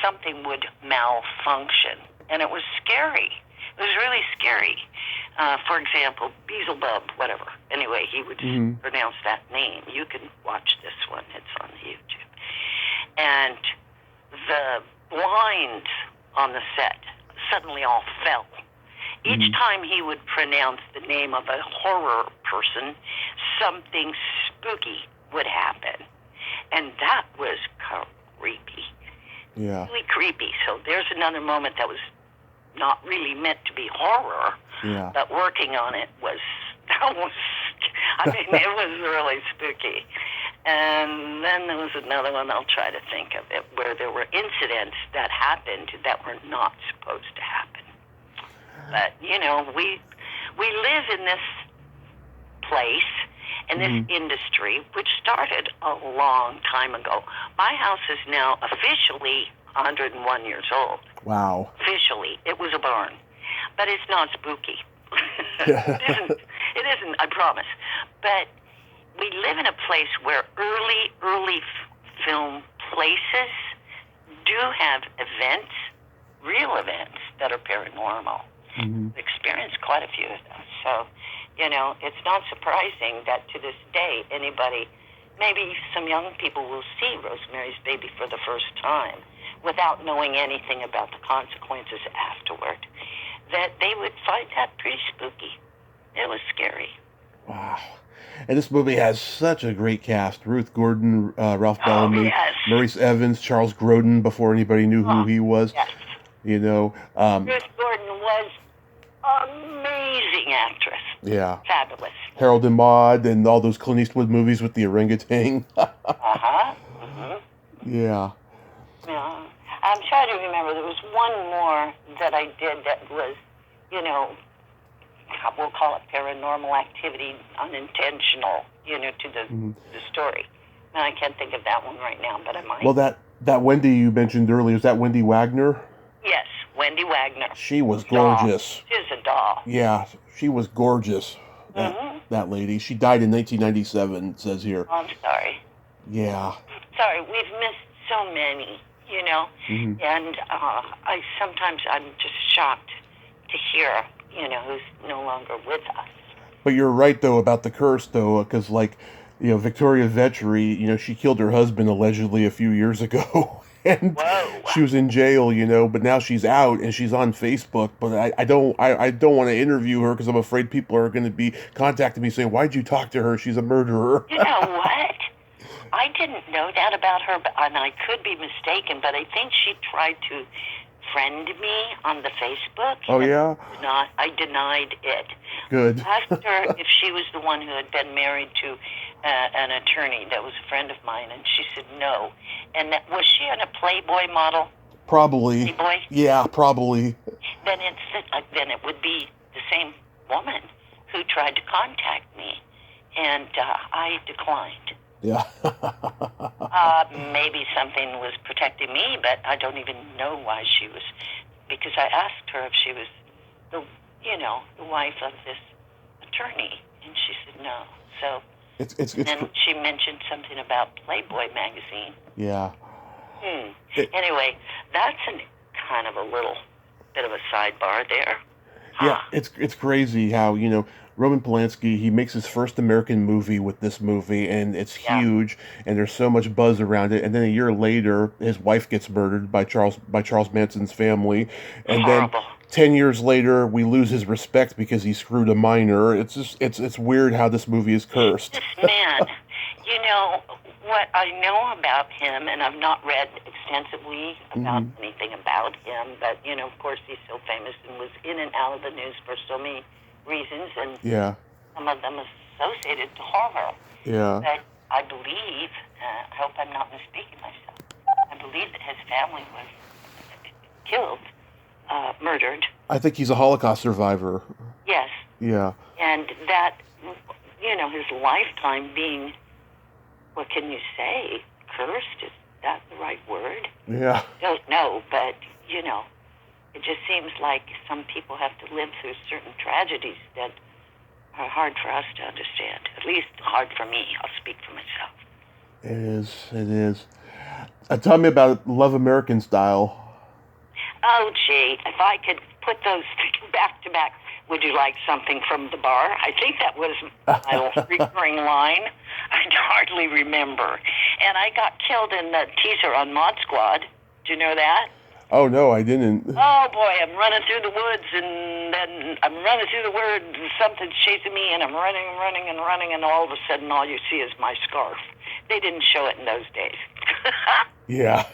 Something would malfunction, and it was scary. It was really scary. For example, Beelzebub, whatever. Anyway, he would pronounce that name. You can watch this one. It's on YouTube. And the blinds on the set suddenly all fell. Each time he would pronounce the name of a horror person, something spooky would happen. And that was creepy. Yeah. Really creepy. So there's another moment that was not really meant to be horror, but working on it was, it was really spooky. And then there was another one, I'll try to think of it, where there were incidents that happened that were not supposed to happen. But, we live in this place, in this industry, which started a long time ago. My house is now officially 101 years old. Wow. Officially. It was a barn. But it's not spooky. It isn't, I promise. But we live in a place where early film places do have events, real events, that are paranormal. Experienced quite a few of them. So, it's not surprising that to this day, anybody, maybe some young people will see Rosemary's Baby for the first time without knowing anything about the consequences afterward, that they would find that pretty spooky. It was scary. Wow. And this movie has such a great cast. Ruth Gordon, Ralph Bellamy, Maurice Evans, Charles Grodin, before anybody knew who he was. Yes. Ruth Gordon was amazing actress. Yeah. Fabulous. Harold and Maude and all those Clint Eastwood movies with the orangutan. Yeah. Yeah. I'm trying to remember. There was one more that I did that was, we'll call it paranormal activity, unintentional, to the story. And I can't think of that one right now, but I might. Well, that Wendy you mentioned earlier, is that Wendy Wagner? Yes, Wendy Wagner. She was gorgeous. She's a doll. Yeah, she was gorgeous. That lady. She died in 1997, it says here. Oh, I'm sorry. Yeah. Sorry, we've missed so many, and I'm just shocked to hear, who's no longer with us. But you're right, though, about the curse, though, because, Victoria Vetri, she killed her husband allegedly a few years ago. And she was in jail, but now she's out and she's on Facebook. But I don't want to interview her because I'm afraid people are going to be contacting me saying, "Why'd you talk to her? She's a murderer." You know what? I didn't know that about her, and I could be mistaken. But I think she tried to friend me on the Facebook. Oh yeah. I denied it. Good. I asked her if she was the one who had been married to an attorney that was a friend of mine, and she said no. And was she in a Playboy model? Probably. Playboy? Yeah, probably. Then it would be the same woman who tried to contact me, and I declined. Yeah. Maybe something was protecting me, but I don't even know why she was, because I asked her if she was the wife of this attorney, and she said no. So then she mentioned something about Playboy magazine. Yeah. Anyway, that's kind of a little bit of a sidebar there. Yeah, it's crazy how, Roman Polanski, he makes his first American movie with this movie, and it's huge, and there's so much buzz around it. And then a year later, his wife gets murdered by Charles Manson's family, and Horrible. Then 10 years later, we lose his respect because he screwed a minor. It's just it's weird how this movie is cursed. This man, what I know about him, and I've not read extensively about anything about him, but of course he's so famous and was in and out of the news for so many reasons, and some of them associated to horror. Yeah. But I believe, I hope I'm not misspeaking myself, I believe that his family was killed, murdered. I think he's a Holocaust survivor. Yes. Yeah. And that, his lifetime being, what can you say, cursed? Is that the right word? Yeah. Don't know, but, it just seems like some people have to live through certain tragedies that are hard for us to understand. At least hard for me. I'll speak for myself. It is. Tell me about Love American Style. Oh, gee, if I could put those back to back, would you like something from the bar? I think that was my recurring line. I hardly remember. And I got killed in the teaser on Mod Squad. Do you know that? Oh, no, I didn't. Oh, boy, I'm running through the woods, and then I'm running through the woods, and something's chasing me, and I'm running, and all of a sudden all you see is my scarf. They didn't show it in those days. Yeah.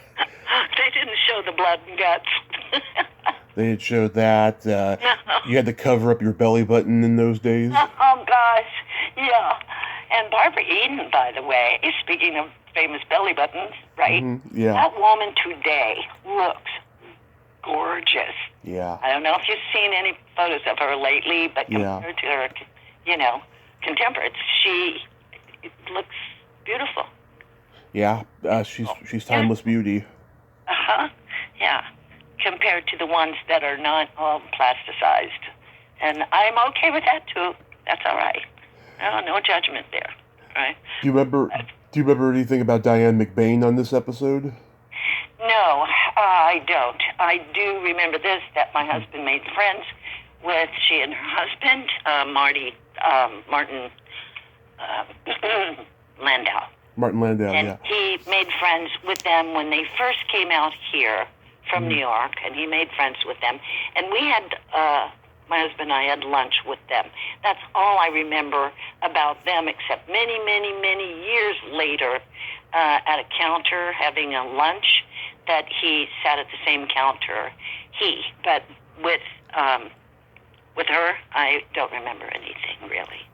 They didn't show the blood and guts. They had showed that. You had to cover up your belly button in those days. Oh, gosh. Yeah. And Barbara Eden, by the way, speaking of famous belly buttons, right? Mm-hmm. Yeah. That woman today looks gorgeous. Yeah. I don't know if you've seen any photos of her lately, but compared to her, contemporaries, she looks beautiful. Yeah. She's timeless beauty. Uh-huh. Yeah. Compared to the ones that are not all plasticized. And I'm okay with that, too. That's all right. No judgment there. Right? Do you remember anything about Diane McBain on this episode? No, I don't. I do remember this, that my husband made friends with, she and her husband, Martin Landau. Martin Landau, and yeah. He made friends with them when they first came out here from New York, and he made friends with them. And we had, my husband and I had lunch with them. That's all I remember about them, except many, many, many years later at a counter having a lunch that he sat at the same counter. But with her, I don't remember anything really.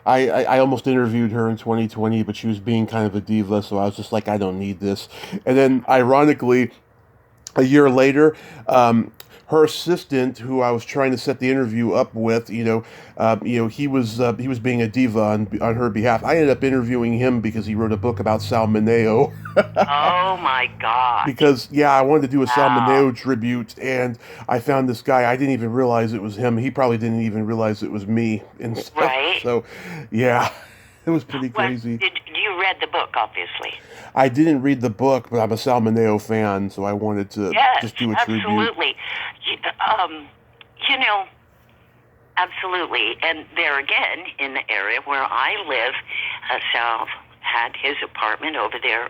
I almost interviewed her in 2020, but she was being kind of a diva, so I was just like, I don't need this. And then, ironically, a year later, her assistant, who I was trying to set the interview up with, he was being a diva on her behalf. I ended up interviewing him because he wrote a book about Sal Mineo. Oh my God! Because I wanted to do a Sal Mineo tribute, and I found this guy. I didn't even realize it was him. He probably didn't even realize it was me and stuff. Right. So, yeah, it was pretty crazy. You read the book, obviously. I didn't read the book, but I'm a Sal Mineo fan, so I wanted to just do a tribute. Absolutely. Absolutely. And there again, in the area where I live, Sal had his apartment over there.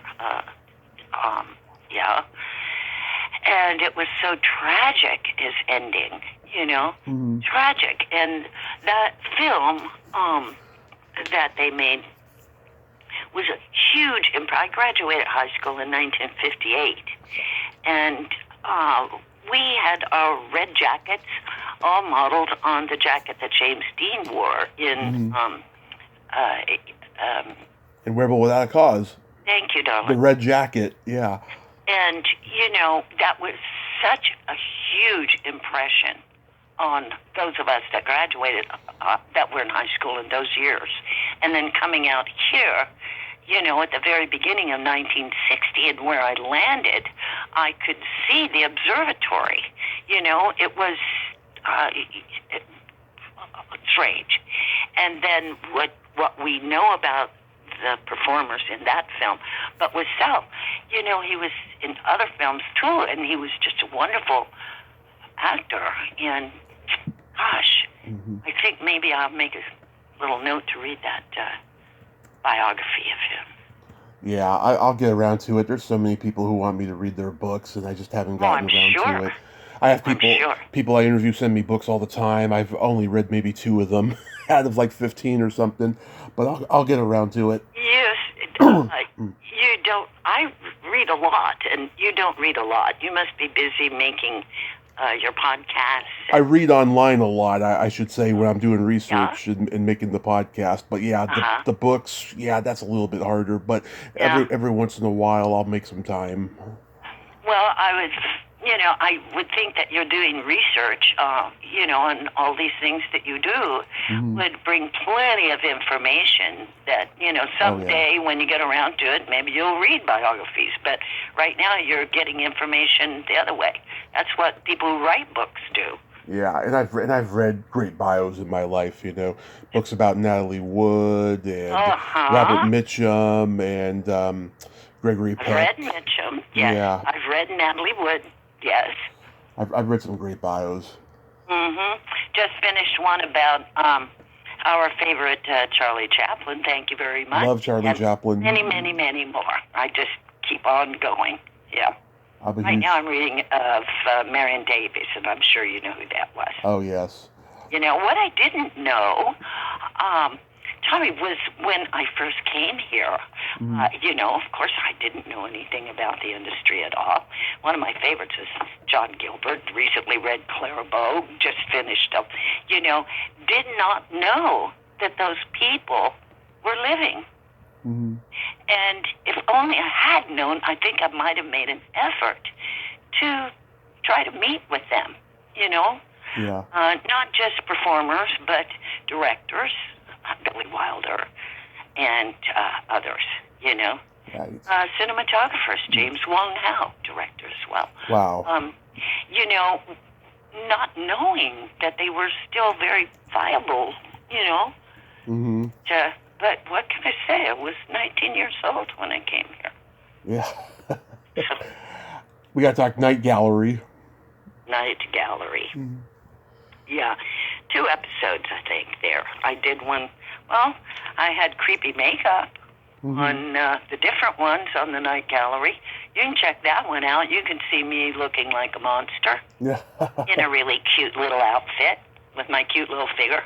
And it was so tragic, his ending, Mm-hmm. Tragic. And that film that they made was a huge impact. I graduated high school in 1958, and we had our red jackets all modeled on the jacket that James Dean wore in In Rebel Without a Cause. Thank you, darling. The red jacket, yeah. And, that was such a huge impression on those of us that graduated, that were in high school in those years. And then coming out here, at the very beginning of 1960 and where I landed, I could see the observatory. It was strange. And then what we know about the performers in that film, but with Sal, he was in other films too, and he was just a wonderful actor. And gosh, I think maybe I'll make a little note to read that biography of him. Yeah, I'll get around to it. There's so many people who want me to read their books, and I just haven't gotten around to it. I have people I interview send me books all the time. I've only read maybe 2 of them out of like 15 or something, but I'll get around to it. Yes, you don't. I read a lot, and you don't read a lot. You must be busy making your podcasts? I read online a lot, I should say, when I'm doing Yeah. research and making the podcast. But yeah, Uh-huh. the books, yeah, that's a little bit harder. But Yeah. every once in a while, I'll make some time. Well, I would think that you're doing research, on all these things that you do would bring plenty of information that, someday when you get around to it, maybe you'll read biographies. But right now you're getting information the other way. That's what people who write books do. Yeah, and I've read great bios in my life. Books about Natalie Wood and Robert Mitchum and Gregory Peck. I've read Mitchum. Yes. Yeah. I've read Natalie Wood. Yes. I've read some great bios. Just finished one about our favorite Charlie Chaplin. Thank you very much. Love Charlie Chaplin. Many, many, many more. I just keep on going. Yeah. Right now I'm reading of Marion Davies, and I'm sure you know who that was. Oh, yes. What I didn't know, Tommy, was when I first came here, of course I didn't know anything about the industry at all. One of my favorites is John Gilbert. Recently read Clara Bow, just finished up. Did not know that those people were living. And if only I had known, I think I might have made an effort to try to meet with them, Yeah. Not just performers, but directors, Billy Wilder, and others, Right. Cinematographers, James Wong Howe, director as well. Wow. Not knowing that they were still very viable, but what can I say? I was 19 years old when I came here. Yeah. We got to talk Night Gallery. Night Gallery. Yeah. 2 episodes, I think, there. I did one. Well, I had creepy makeup on the different ones on the Night Gallery. You can check that one out. You can see me looking like a monster Yeah. in a really cute little outfit with my cute little figure.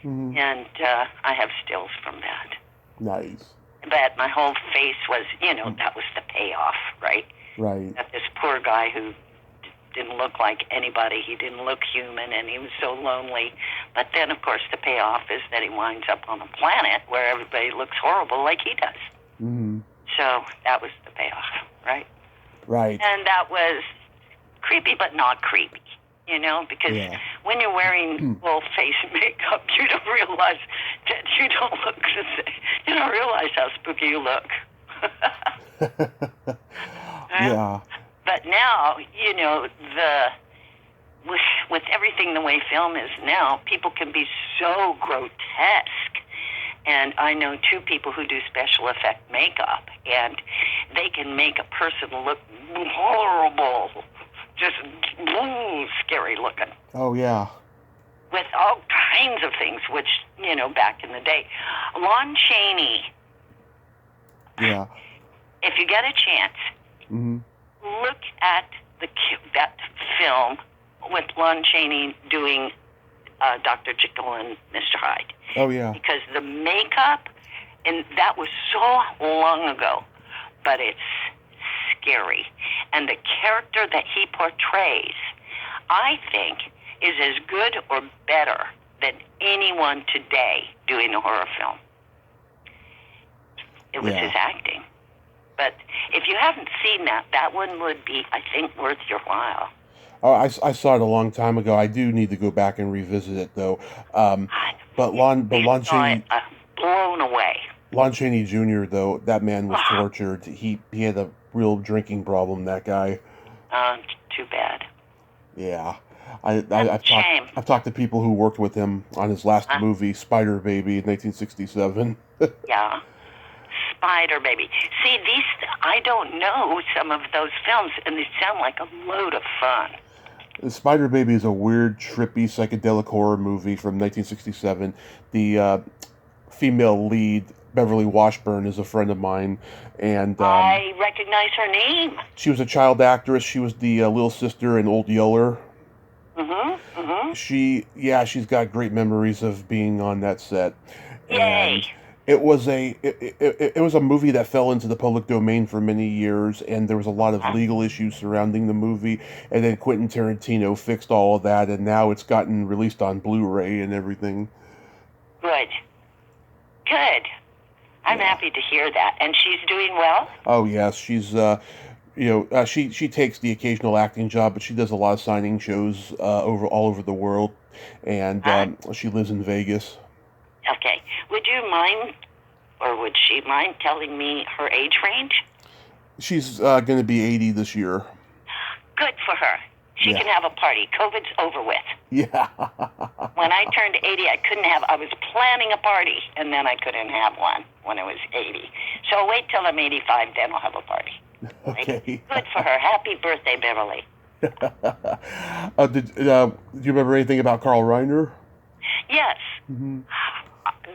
And I have stills from that. Nice. But my whole face was, that was the payoff, right? Right. That this poor guy who didn't look like anybody, he didn't look human, and he was so lonely. But then, of course, the payoff is that he winds up on a planet where everybody looks horrible like he does. So that was the payoff, right? Right. And that was creepy, but not creepy. Because when you're wearing full face makeup, you don't realize that you don't look the same. You don't realize how spooky you look. Yeah. But now, with everything the way film is now, people can be so grotesque. And I know 2 people who do special effect makeup, and they can make a person look horrible. Just scary looking. Oh, yeah. With all kinds of things, which, back in the day. Lon Chaney. Yeah. If you get a chance, look at that film with Lon Chaney doing Dr. Jekyll and Mr. Hyde. Oh, yeah. Because the makeup, and that was so long ago, but it's scary. And the character that he portrays, I think, is as good or better than anyone today doing a horror film. It was his acting. But if you haven't seen that one would be, I think, worth your while. Oh, I saw it a long time ago. I do need to go back and revisit it, though. But Lon Chaney... blown away. Lon Chaney Jr., though, that man was tortured. He had a real drinking problem, that guy. Too bad. Yeah. I've talked to people who worked with him on his last movie, Spider Baby, in 1967. Yeah. Spider Baby. See, I don't know some of those films, and they sound like a load of fun. Spider Baby is a weird, trippy, psychedelic horror movie from 1967. The female lead, Beverly Washburn, is a friend of mine, and I recognize her name. She was a child actress. She was the little sister in Old Yeller. She's got great memories of being on that set. Yay! It was it was a movie that fell into the public domain for many years, and there was a lot of legal issues surrounding the movie. And then Quentin Tarantino fixed all of that, and now it's gotten released on Blu-ray and everything. Good. Good. I'm happy to hear that. And she's doing well? Oh yes, she's she takes the occasional acting job, but she does a lot of signing shows all over the world, and she lives in Vegas. Okay. Would you mind, or would she mind telling me her age range? She's going to be 80 this year. Good for her. She can have a party. COVID's over with. Yeah. When I turned 80, I was planning a party, and then I couldn't have one when I was 80. So I'll wait till I'm 85, then I'll have a party. Okay. Good for her. Happy birthday, Beverly. Do you remember anything about Carl Reiner? Yes. Mm-hmm.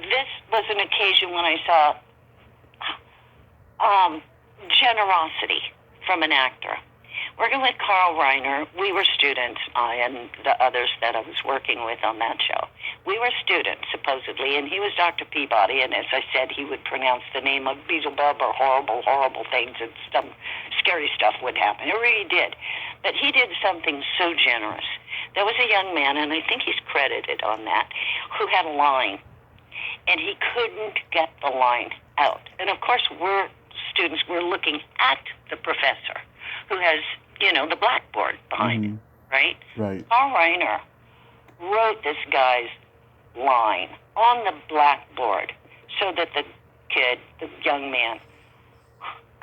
This was an occasion when I saw generosity from an actor. Working with Carl Reiner, we were students, I and the others that I was working with on that show. We were students, supposedly, and he was Dr. Peabody, and as I said, he would pronounce the name of Beelzebub or horrible, horrible things, and some scary stuff would happen. It really did. But he did something so generous. There was a young man, and I think he's credited on that, who had a line, and he couldn't get the line out. And of course, we're students, we're looking at the professor, who has, the blackboard behind him, right? Right. Carl Reiner wrote this guy's line on the blackboard so that the kid, the young man,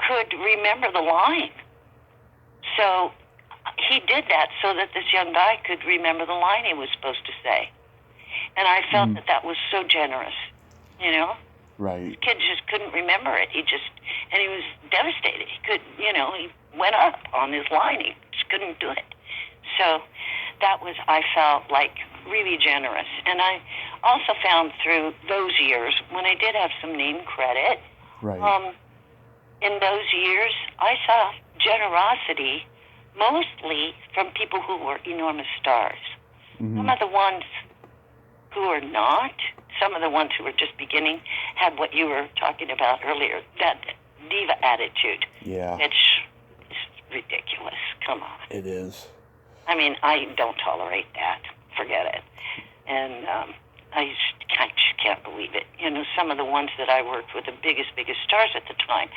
could remember the line. So he did that so that this young guy could remember the line he was supposed to say. And I felt that was so generous, Right. The kid just couldn't remember it. And he was devastated. He could, he went up on his line. He just couldn't do it. So that was, I felt like, really generous. And I also found through those years, when I did have some name credit, right. In those years, I saw generosity mostly from people who were enormous stars. Mm-hmm. Some of the ones who are not, some of the ones who were just beginning, had what you were talking about earlier, that diva attitude. Yeah. It's ridiculous. Come on. It is. I mean, I don't tolerate that. Forget it. And I just can't believe it. Some of the ones that I worked with, the biggest stars at the time,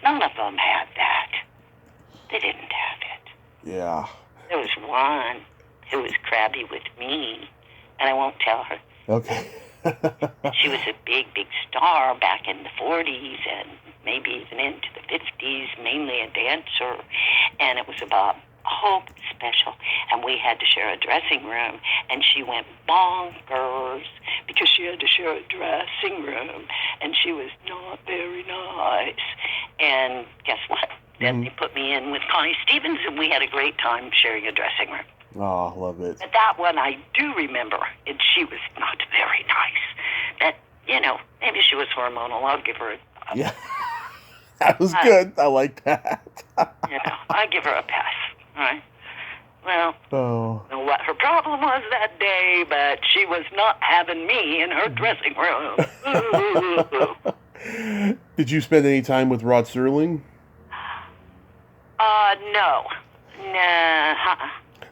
none of them had that. They didn't have it. Yeah. There was one who was crabby with me, and I won't tell her. Okay. She was a big star back in the 40s and maybe even into the 50s, mainly a dancer. And it was about Hope Special. And we had to share a dressing room. And she went bonkers because she had to share a dressing room. And she was not very nice. And guess what? Then they put me in with Connie Stevens, and we had a great time sharing a dressing room. Oh, love it. But that one I do remember, and she was not very nice. That, maybe she was hormonal. I'll give her a yeah. That was good. I like that. I give her a pass. All right. Well, I don't know what her problem was that day, but she was not having me in her dressing room. Did you spend any time with Rod Serling? No. Nah.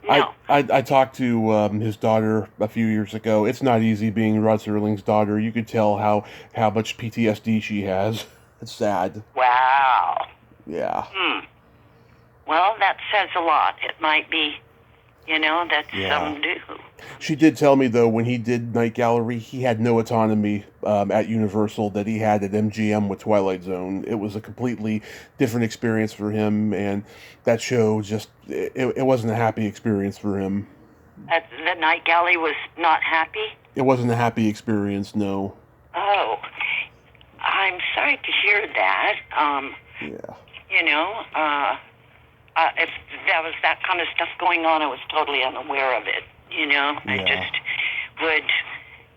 No. I talked to his daughter a few years ago. It's not easy being Rod Serling's daughter. You could tell how much PTSD she has. It's sad. Wow. Yeah. Well, that says a lot. It might be, that some do. She did tell me, though, when he did Night Gallery, he had no autonomy at Universal that he had at MGM with Twilight Zone. It was a completely different experience for him, and that show just, it wasn't a happy experience for him. The Night Gallery was not happy? It wasn't a happy experience, no. Oh, I'm sorry to hear that. If there was that kind of stuff going on, I was totally unaware of it. I just would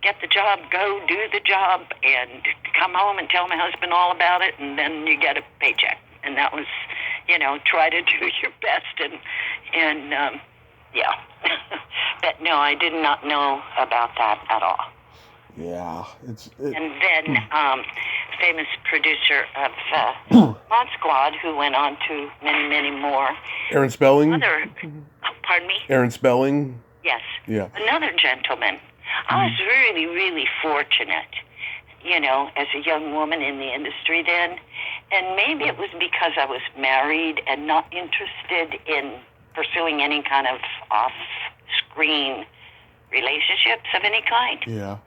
get the job, go do the job, and come home and tell my husband all about it, and then you get a paycheck. And that was, try to do your best, and But no, I did not know about that at all. Yeah, And then famous producer of Mod Squad, who went on to many, many more. Aaron Spelling. Pardon me? Aaron Spelling. Yes. Yeah. Another gentleman. I was really, really fortunate, as a young woman in the industry then. And maybe it was because I was married and not interested in pursuing any kind of off-screen relationships of any kind. Yeah.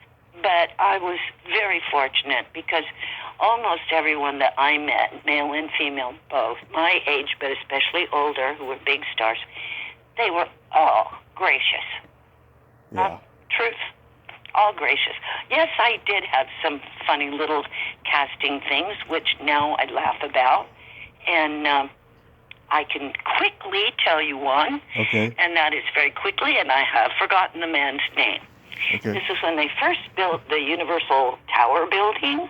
But I was very fortunate because almost everyone that I met, male and female both, my age but especially older, who were big stars, they were all gracious. Yeah. Truth. All gracious. Yes, I did have some funny little casting things, which now I laugh about. And I can quickly tell you one. Okay. And that is very quickly, and I have forgotten the man's name. Okay. This is when they first built the Universal Tower building,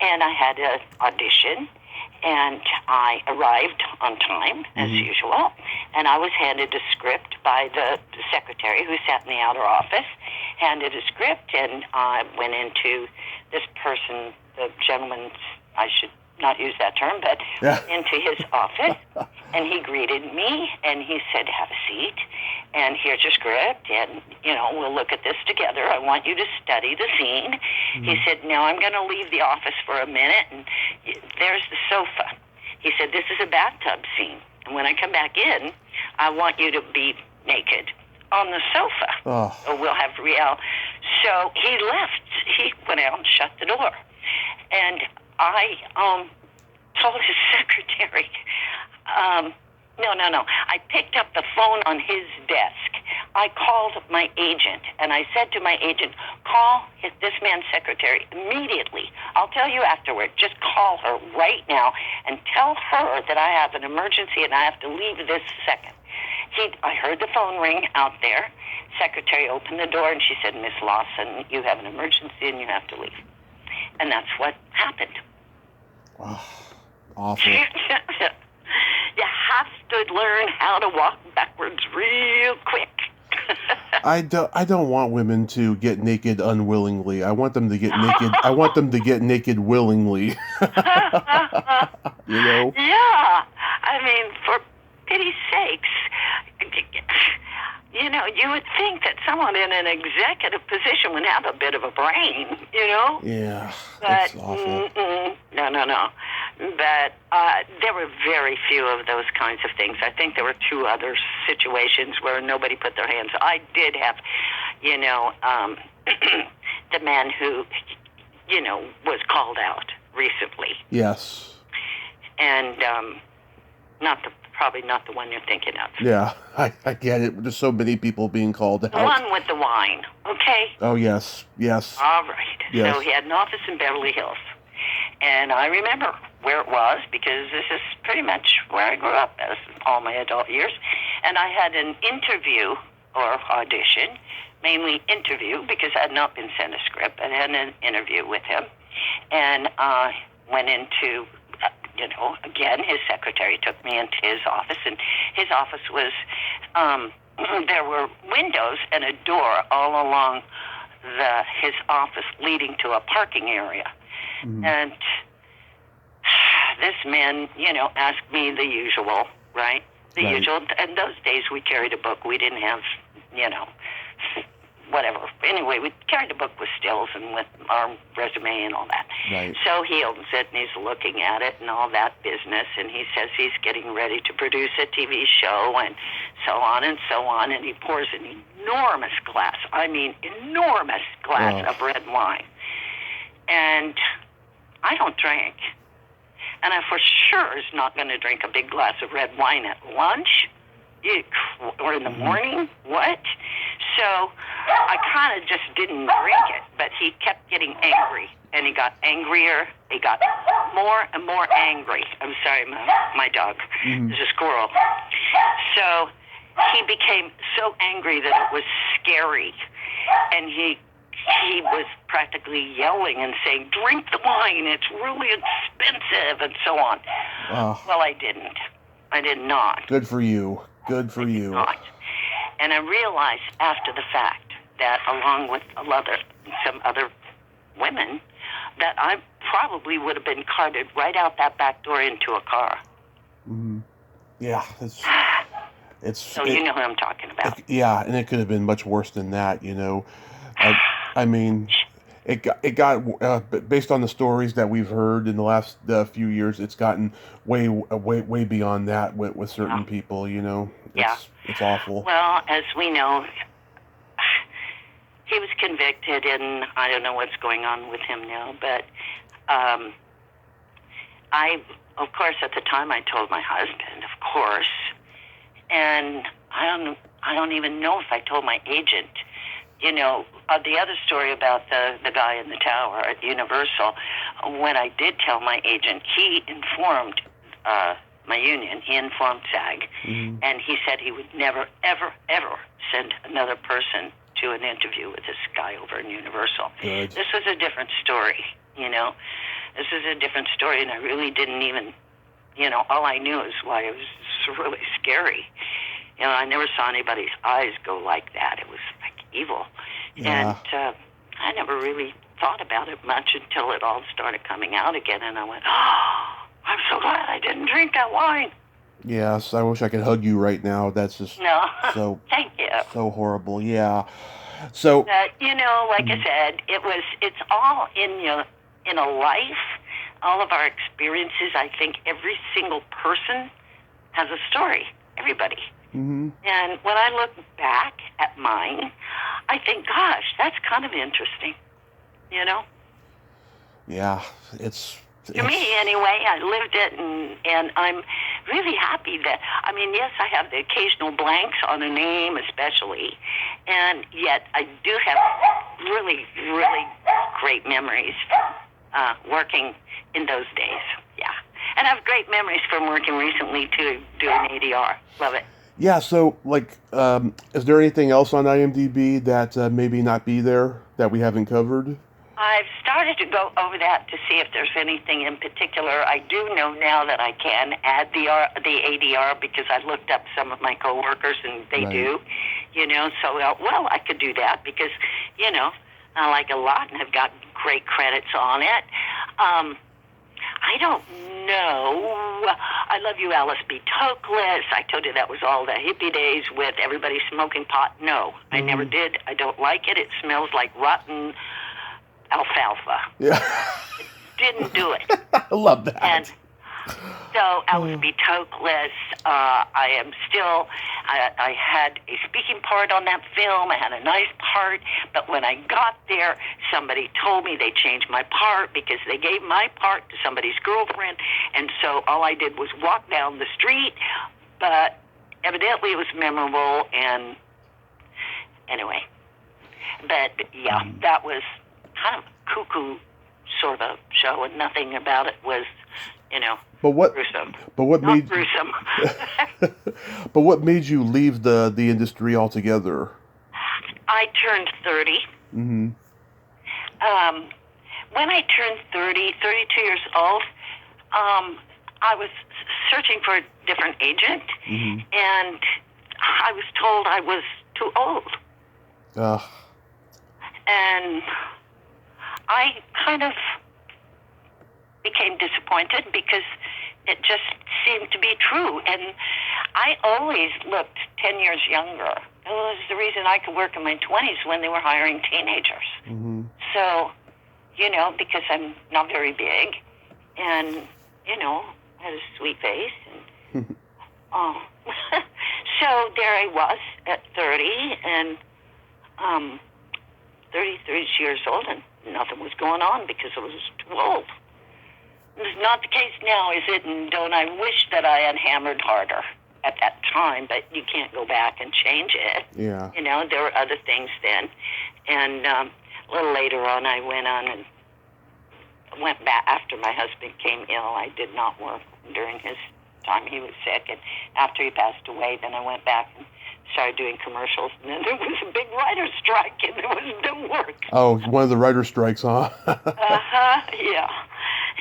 and I had an audition, and I arrived on time, as usual, and I was handed a script by the secretary who sat in the outer office, handed a script, and I went into this person, the gentleman, I should not use that term, but into his office, and he greeted me, and he said, have a seat, and here's your script, and, we'll look at this together. I want you to study the scene. He said, now I'm going to leave the office for a minute, and there's the sofa. He said, this is a bathtub scene, and when I come back in, I want you to be naked on the sofa. Oh. So we'll have real. So he left. He went out and shut the door. And I told his secretary, no. I picked up the phone on his desk. I called my agent, and I said to my agent, call this man's secretary immediately. I'll tell you afterward. Just call her right now and tell her that I have an emergency and I have to leave this second. I heard the phone ring out there. Secretary opened the door, and she said, Miss Lawson, you have an emergency and you have to leave. And that's what happened. Wow. Awful. You have to learn how to walk backwards real quick. I don't want women to get naked unwillingly. I want them to get naked. I want them to get naked willingly. Yeah. I mean, for pity's sakes, you would think that someone in an executive position would have a bit of a brain, Yeah, but that's awful. No. But there were very few of those kinds of things. I think there were two other situations where nobody put their hands. I did have, the man who, was called out recently. Yes. And probably not the one you're thinking of. Yeah, I get it. There's so many people being called out. The one with the wine, okay? Oh, yes. All right. Yes. So he had an office in Beverly Hills. And I remember where it was because this is pretty much where I grew up as all my adult years. And I had an interview or audition, mainly interview because I had not been sent a script. I had an interview with him. And I went into... again, his secretary took me into his office, and his office was, there were windows and a door all along his office leading to a parking area. Mm-hmm. And this man, asked me the usual, right? The usual. In those days, we carried a book. We didn't have, whatever. Anyway, we carried a book with stills and with our resume and all that. Right. So he opens it and he's looking at it and all that business, and he says he's getting ready to produce a TV show and so on and so on, and he pours an enormous glass of red wine. And I don't drink. And I for sure is not going to drink a big glass of red wine at lunch or in the morning. What? So I kind of just didn't drink it, but he kept getting angry, and he got angrier. He got more and more angry. I'm sorry, my dog is a squirrel. So he became so angry that it was scary, and he was practically yelling and saying, drink the wine, it's really expensive, and so on. Well, I didn't. I did not. Good for you. Good for you. Not. And I realized after the fact that along with some other women that I probably would have been carted right out that back door into a car. Mm-hmm. Yeah, it's so you know who I'm talking about. Yeah, and it could have been much worse than that, you know. I mean, it got based on the stories that we've heard in the last few years, it's gotten way beyond that with certain people, you know. It's awful. Well, as we know, he was convicted, and I don't know what's going on with him now, but of course, at the time I told my husband, of course, and I don't even know if I told my agent. You know, the other story about the guy in the tower at Universal, when I did tell my agent, he informed my union, he informed SAG, and he said he would never, ever, ever send another person to an interview with this guy over in Universal. Good. This was a different story, you know. This is a different story, and I really didn't even, you know, all I knew is why it was really scary. You know, I never saw anybody's eyes go like that. It was like evil. Yeah. And I never really thought about it much until it all started coming out again, and I went, oh, I'm so glad I didn't drink that wine. Yes, I wish I could hug you right now. That's just so Thank you. So horrible. Yeah. So you know, like I said, it's all in a life, all of our experiences. I think every single person has a story. Everybody. Mm-hmm. And when I look back at mine, I think, gosh, that's kind of interesting. You know? Yeah, to me, anyway, I lived it, and I'm really happy that, I mean, yes, I have the occasional blanks on a name especially, and yet I do have really, really great memories from working in those days, yeah. And I have great memories from working recently, too, doing ADR. Love it. Yeah, so, like, is there anything else on IMDb that maybe not be there that we haven't covered? I've started to go over that to see if there's anything in particular. I do know now that I can add the ADR because I looked up some of my coworkers and they do, you know. So, well, I could do that because, you know, I like a lot and have got great credits on it. I don't know. I Love You, Alice B. Tokeless. I told you that was all the hippie days with everybody smoking pot. No, I never did. I don't like it. It smells like rotten alfalfa. Yeah. Didn't do it. I love that. And so Alice B. Tokeless, I am still, I had a speaking part on that film. I had a nice part, but when I got there, somebody told me they changed my part because they gave my part to somebody's girlfriend, and so all I did was walk down the street, but evidently it was memorable, and anyway. But yeah, that was kind of cuckoo sort of show, and nothing about it was, you know, gruesome. But what Not made gruesome. But what made you leave the industry altogether? I turned 30. Mm-hmm. When I turned 32 years old, I was searching for a different agent, and I was told I was too old. And I kind of became disappointed because it just seemed to be true. And I always looked 10 years younger. It was the reason I could work in my 20s when they were hiring teenagers. Mm-hmm. So, you know, because I'm not very big and, you know, had a sweet face. And, so there I was at 30 and 33 years old, and nothing was going on because I was too old. It's not the case now, is it? And don't I wish that I had hammered harder at that time, but you can't go back and change it. Yeah. You know, there were other things then. And a little later on, I went on and went back after my husband came ill. I did not work during his time he was sick, and after he passed away, then I went back and started doing commercials, and then there was a big writer's strike, and there was no work. Oh, one of the writer's strikes, huh? Yeah.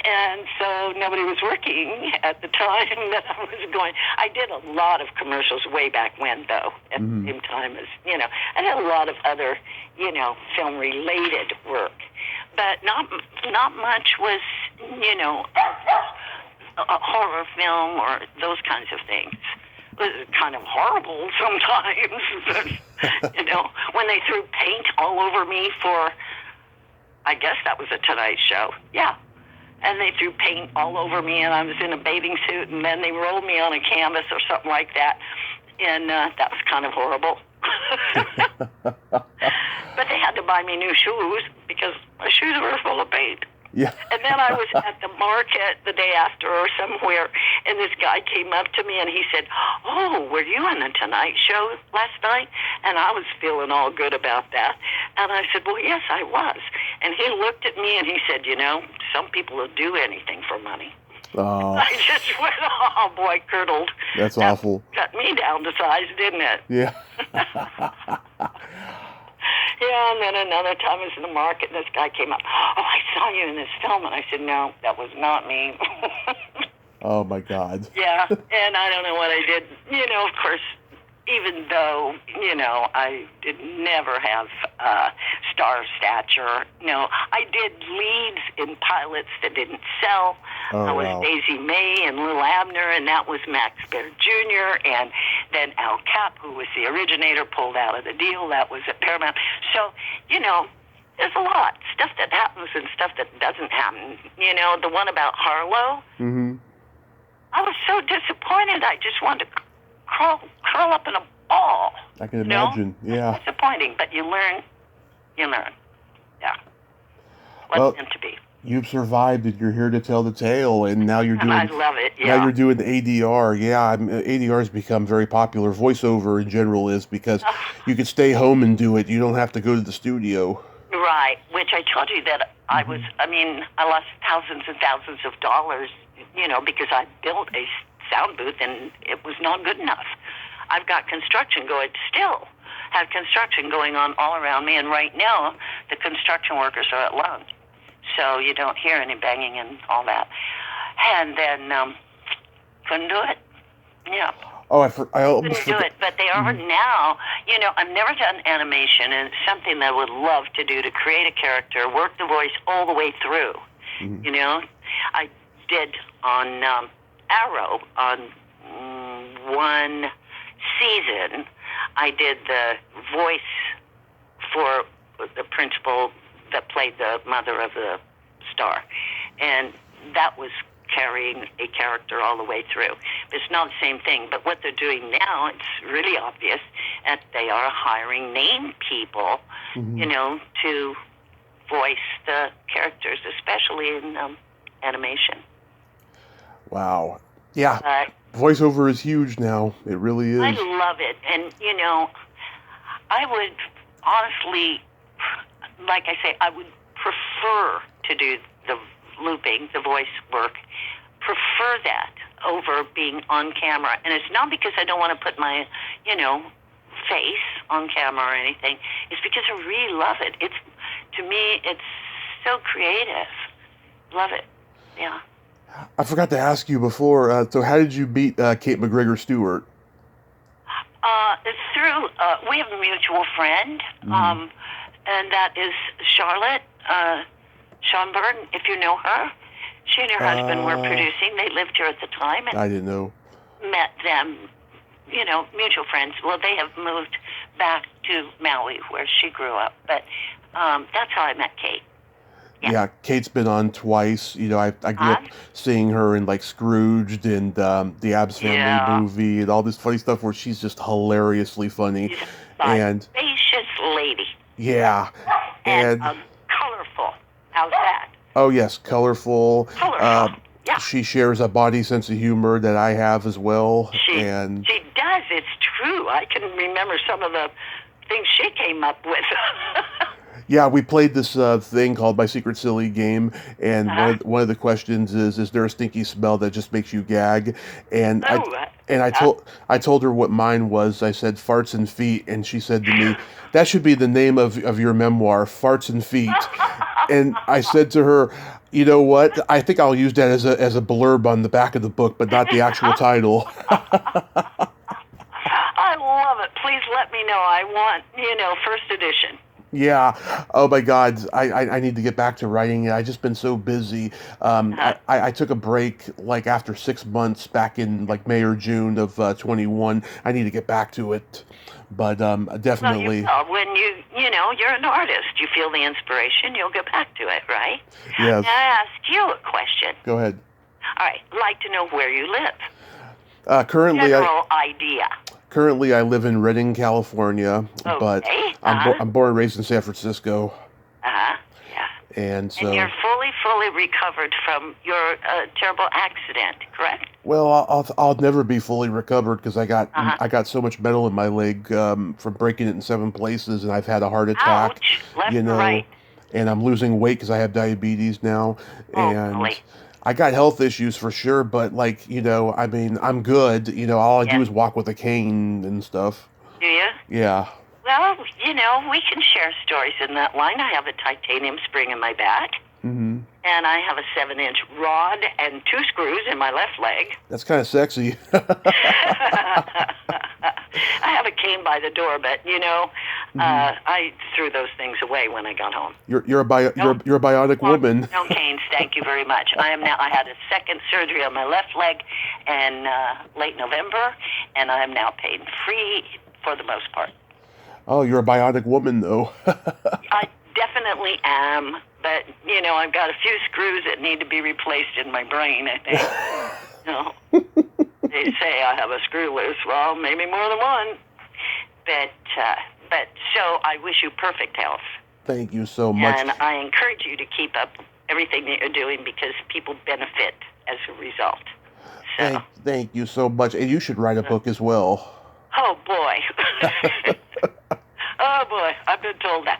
And so nobody was working at the time that I was going. I did a lot of commercials way back when, though, at the same time as, you know, I did a lot of other, you know, film-related work. but not much was, you know, a horror film or those kinds of things. It was kind of horrible sometimes. You know, when they threw paint all over me for, I guess that was a Tonight Show. Yeah. And they threw paint all over me, and I was in a bathing suit, and then they rolled me on a canvas or something like that. And that was kind of horrible. But they had to buy me new shoes because my shoes were full of paint. Yeah. And then I was at the market the day after or somewhere, and this guy came up to me and he said, "Oh, were you on the Tonight Show last night?" And I was feeling all good about that. And I said, "Well, yes, I was." And he looked at me and he said, "You know, some people will do anything for money." Oh. I just went, oh boy, curdled. That's awful. Cut me down to size, didn't it? Yeah. Yeah, and then another time I was in the market, and this guy came up. "Oh, I saw you in this film." And I said, "No, that was not me." Oh, my God. Yeah, and I don't know what I did. You know, of course, even though, you know, I did never have star stature. No, I did leads in pilots that didn't sell. Oh, I was wow. Daisy May and Lil Abner, and that was Max Baird Jr., and then Al Cap, who was the originator, pulled out of the deal. That was at Paramount. So, you know, there's a lot. Stuff that happens and stuff that doesn't happen. You know, the one about Harlow, Mm-hmm. I was so disappointed. I just wanted to curl up in a ball. I can imagine. Yeah. It's disappointing, but you learn. Yeah. What's Well, meant to be. You've survived, and you're here to tell the tale, and now you're doing. I love it. Yeah. Now you're doing the ADR. Yeah, ADR has become very popular. Voiceover in general is because you can stay home and do it. You don't have to go to the studio. Right, which I told you that I was, I lost thousands and thousands of dollars, you know, because I built a sound booth and it was not good enough. I've got construction going, still have construction going on all around me, and right now the construction workers are at lunch. So you don't hear any banging and all that. And then, couldn't do it. Yeah. Oh, I Couldn't do it, but they are now. You know, I've never done animation, and it's something that I would love to do, to create a character, work the voice all the way through. Mm-hmm. You know, I did on Arrow, on one season, I did the voice for the principal that played the mother of the star, and that was carrying a character all the way through. It's not the same thing, but what they're doing now, it's really obvious that they are hiring named people, you know, to voice the characters, especially in animation. Wow. Yeah. Voiceover is huge now. It really is. I love it. And, you know, I would honestly, like I say, I would prefer to do the looping, the voice work, prefer that over being on camera. And it's not because I don't want to put my, you know, face on camera or anything. It's because I really love it. It's, to me, it's so creative. Love it. Yeah. I forgot to ask you before, so how did you meet Kate McGregor-Stewart? It's through, we have a mutual friend, and that is Charlotte Schomburg, if you know her. She and her husband were producing. They lived here at the time. And I didn't know. Met them, you know, mutual friends. Well, they have moved back to Maui, where she grew up. But that's how I met Kate. Yeah, Kate's been on twice. You know, I grew up seeing her in, like, Scrooged and the Abbs Family movie and all this funny stuff where she's just hilariously funny. She's a vivacious lady. Yeah. And colorful. How's that? Oh, yes, colorful. Colorful. Yeah. She shares a body sense of humor that I have as well. She does. It's true. I can remember some of the things she came up with. Yeah, we played this thing called My Secret Silly Game, and one of the questions is there a stinky smell that just makes you gag? And I told her what mine was. I said farts and feet, and she said to me, that should be the name of your memoir, Farts and Feet. And I said to her, you know what? I think I'll use that as a blurb on the back of the book, but not the actual title. I love it. Please let me know. I want, first edition. Yeah. Oh my God. I need to get back to writing it. I just been so busy. Uh-huh. I took a break like after 6 months back in like May or June of 21. I need to get back to it. But Well, you definitely, will. When you're an artist. You feel the inspiration, you'll get back to it, right? yes. Now, I ask you a question. Go ahead. All right. Like to know where you live. Currently, General idea. I live in Redding, California, but Okay. Uh-huh. I'm born and raised in San Francisco, Uh-huh. Yeah. and And you're so fully recovered from your terrible accident, correct? well, I'll never be fully recovered because Uh-huh. I got so much metal in my leg from breaking it in 7 places, and I've had a heart attack, Ouch. Left you and know, right. and I'm losing weight because I have diabetes now, Oh, and golly. I got health issues for sure, but like I mean, I'm good. All I do Yeah. is walk with a cane and stuff. Do you? Yeah. Well, we can share stories in that line. I have a titanium spring in my back, Hmm. and I have a 7-inch rod and 2 screws in my left leg. That's kind of sexy. I have a cane by the door, but I threw those things away when I got home. You're a bionic woman. No canes, thank you very much. I had a second surgery on my left leg in late November, and I am now pain free for the most part. Oh, you're a bionic woman, though. I definitely am, but I've got a few screws that need to be replaced in my brain, I think. They say I have a screw loose. Well, maybe more than one. But so I wish you perfect health. Thank you so much. And I encourage you to keep up everything that you're doing because people benefit as a result. So, Thank you so much. And you should write a book as well. oh boy. Oh boy, I've been told that.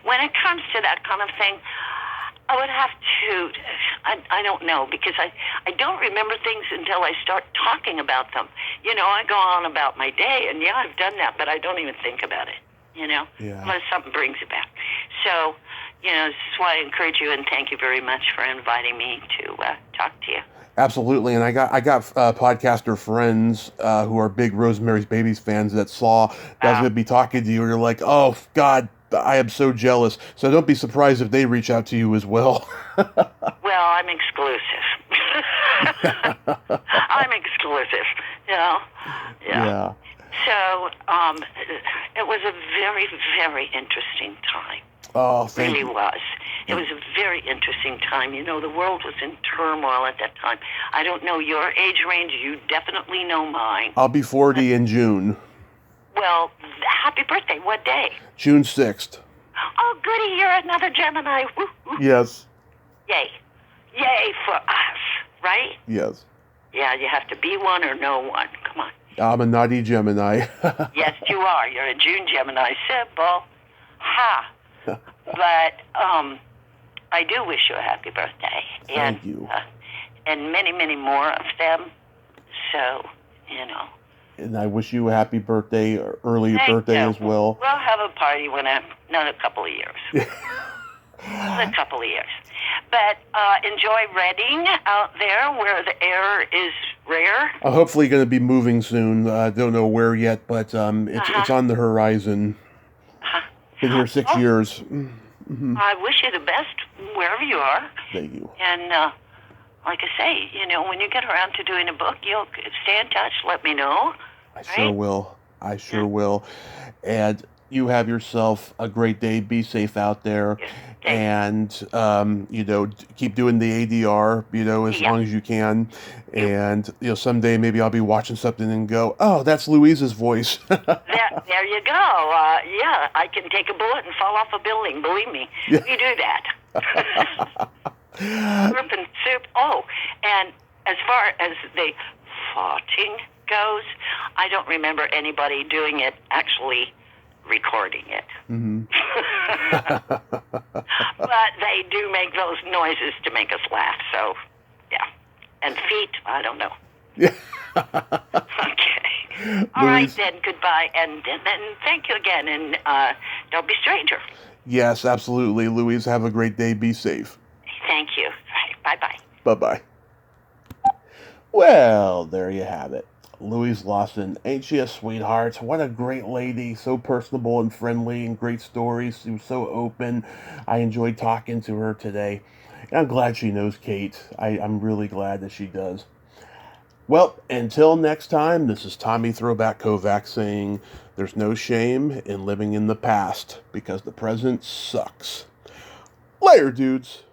When it comes to that kind of thing, I would have to, I don't know, because I don't remember things until I start talking about them. I go on about my day, and yeah, I've done that, but I don't even think about it, Yeah. unless something brings it back. So, this is why I encourage you, and thank you very much for inviting me to talk to you. Absolutely, and I got podcaster friends who are big Rosemary's Babies fans that saw that I was going to be talking to you, and you're like, oh God, I am so jealous. So don't be surprised if they reach out to you as well. Well, I'm exclusive. I'm exclusive. Yeah. So it was a very, very interesting time. Oh, It thank really you. was. It was a very interesting time. The world was in turmoil at that time. I don't know your age range. You definitely know mine. I'll be 40 in June. Well, happy birthday. What day? June 6th. Oh, goody. You're another Gemini. Woo, woo. Yes. Yay. Yay for us, right? Yes. Yeah, you have to be one or no one. Come on. I'm a naughty Gemini. Yes, you are. You're a June Gemini. Simple. Ha. But I do wish you a happy birthday. Thank you. And many, many more of them. So, And I wish you a happy birthday, or early Thank birthday you. as well. We'll have a party another couple of years. A couple of years. But enjoy Reading out there where the air is rare. I'm hopefully going to be moving soon. Don't know where yet, but it's on the horizon. Been here 6 years. Mm-hmm. I wish you the best wherever you are. Thank you. And like I say, when you get around to doing a book, you'll stay in touch. Let me know. I sure will. I sure will. And you have yourself a great day. Be safe out there. And, keep doing the ADR, as long as you can. And, someday maybe I'll be watching something and go, oh, that's Louise's voice. There you go. Yeah, I can take a bullet and fall off a building. Believe me. Yeah. We do that. Soup and soup. Oh, and as far as the farting goes, I don't remember anybody doing it, actually recording it. Mm-hmm. But they do make those noises to make us laugh, so, yeah. And feet, I don't know. Yeah. Okay. All right, then, goodbye, and thank you again, and don't be a stranger. Yes, absolutely. Louise, have a great day. Be safe. Thank you. Bye-bye. Bye-bye. Well, there you have it. Louise Lawson. Ain't she a sweetheart? What a great lady. So personable and friendly and great stories. She was so open. I enjoyed talking to her today. And I'm glad she knows Kate. I'm really glad that she does. Well, until next time, this is Tommy Throwback Kovac saying there's no shame in living in the past because the present sucks. Later, dudes.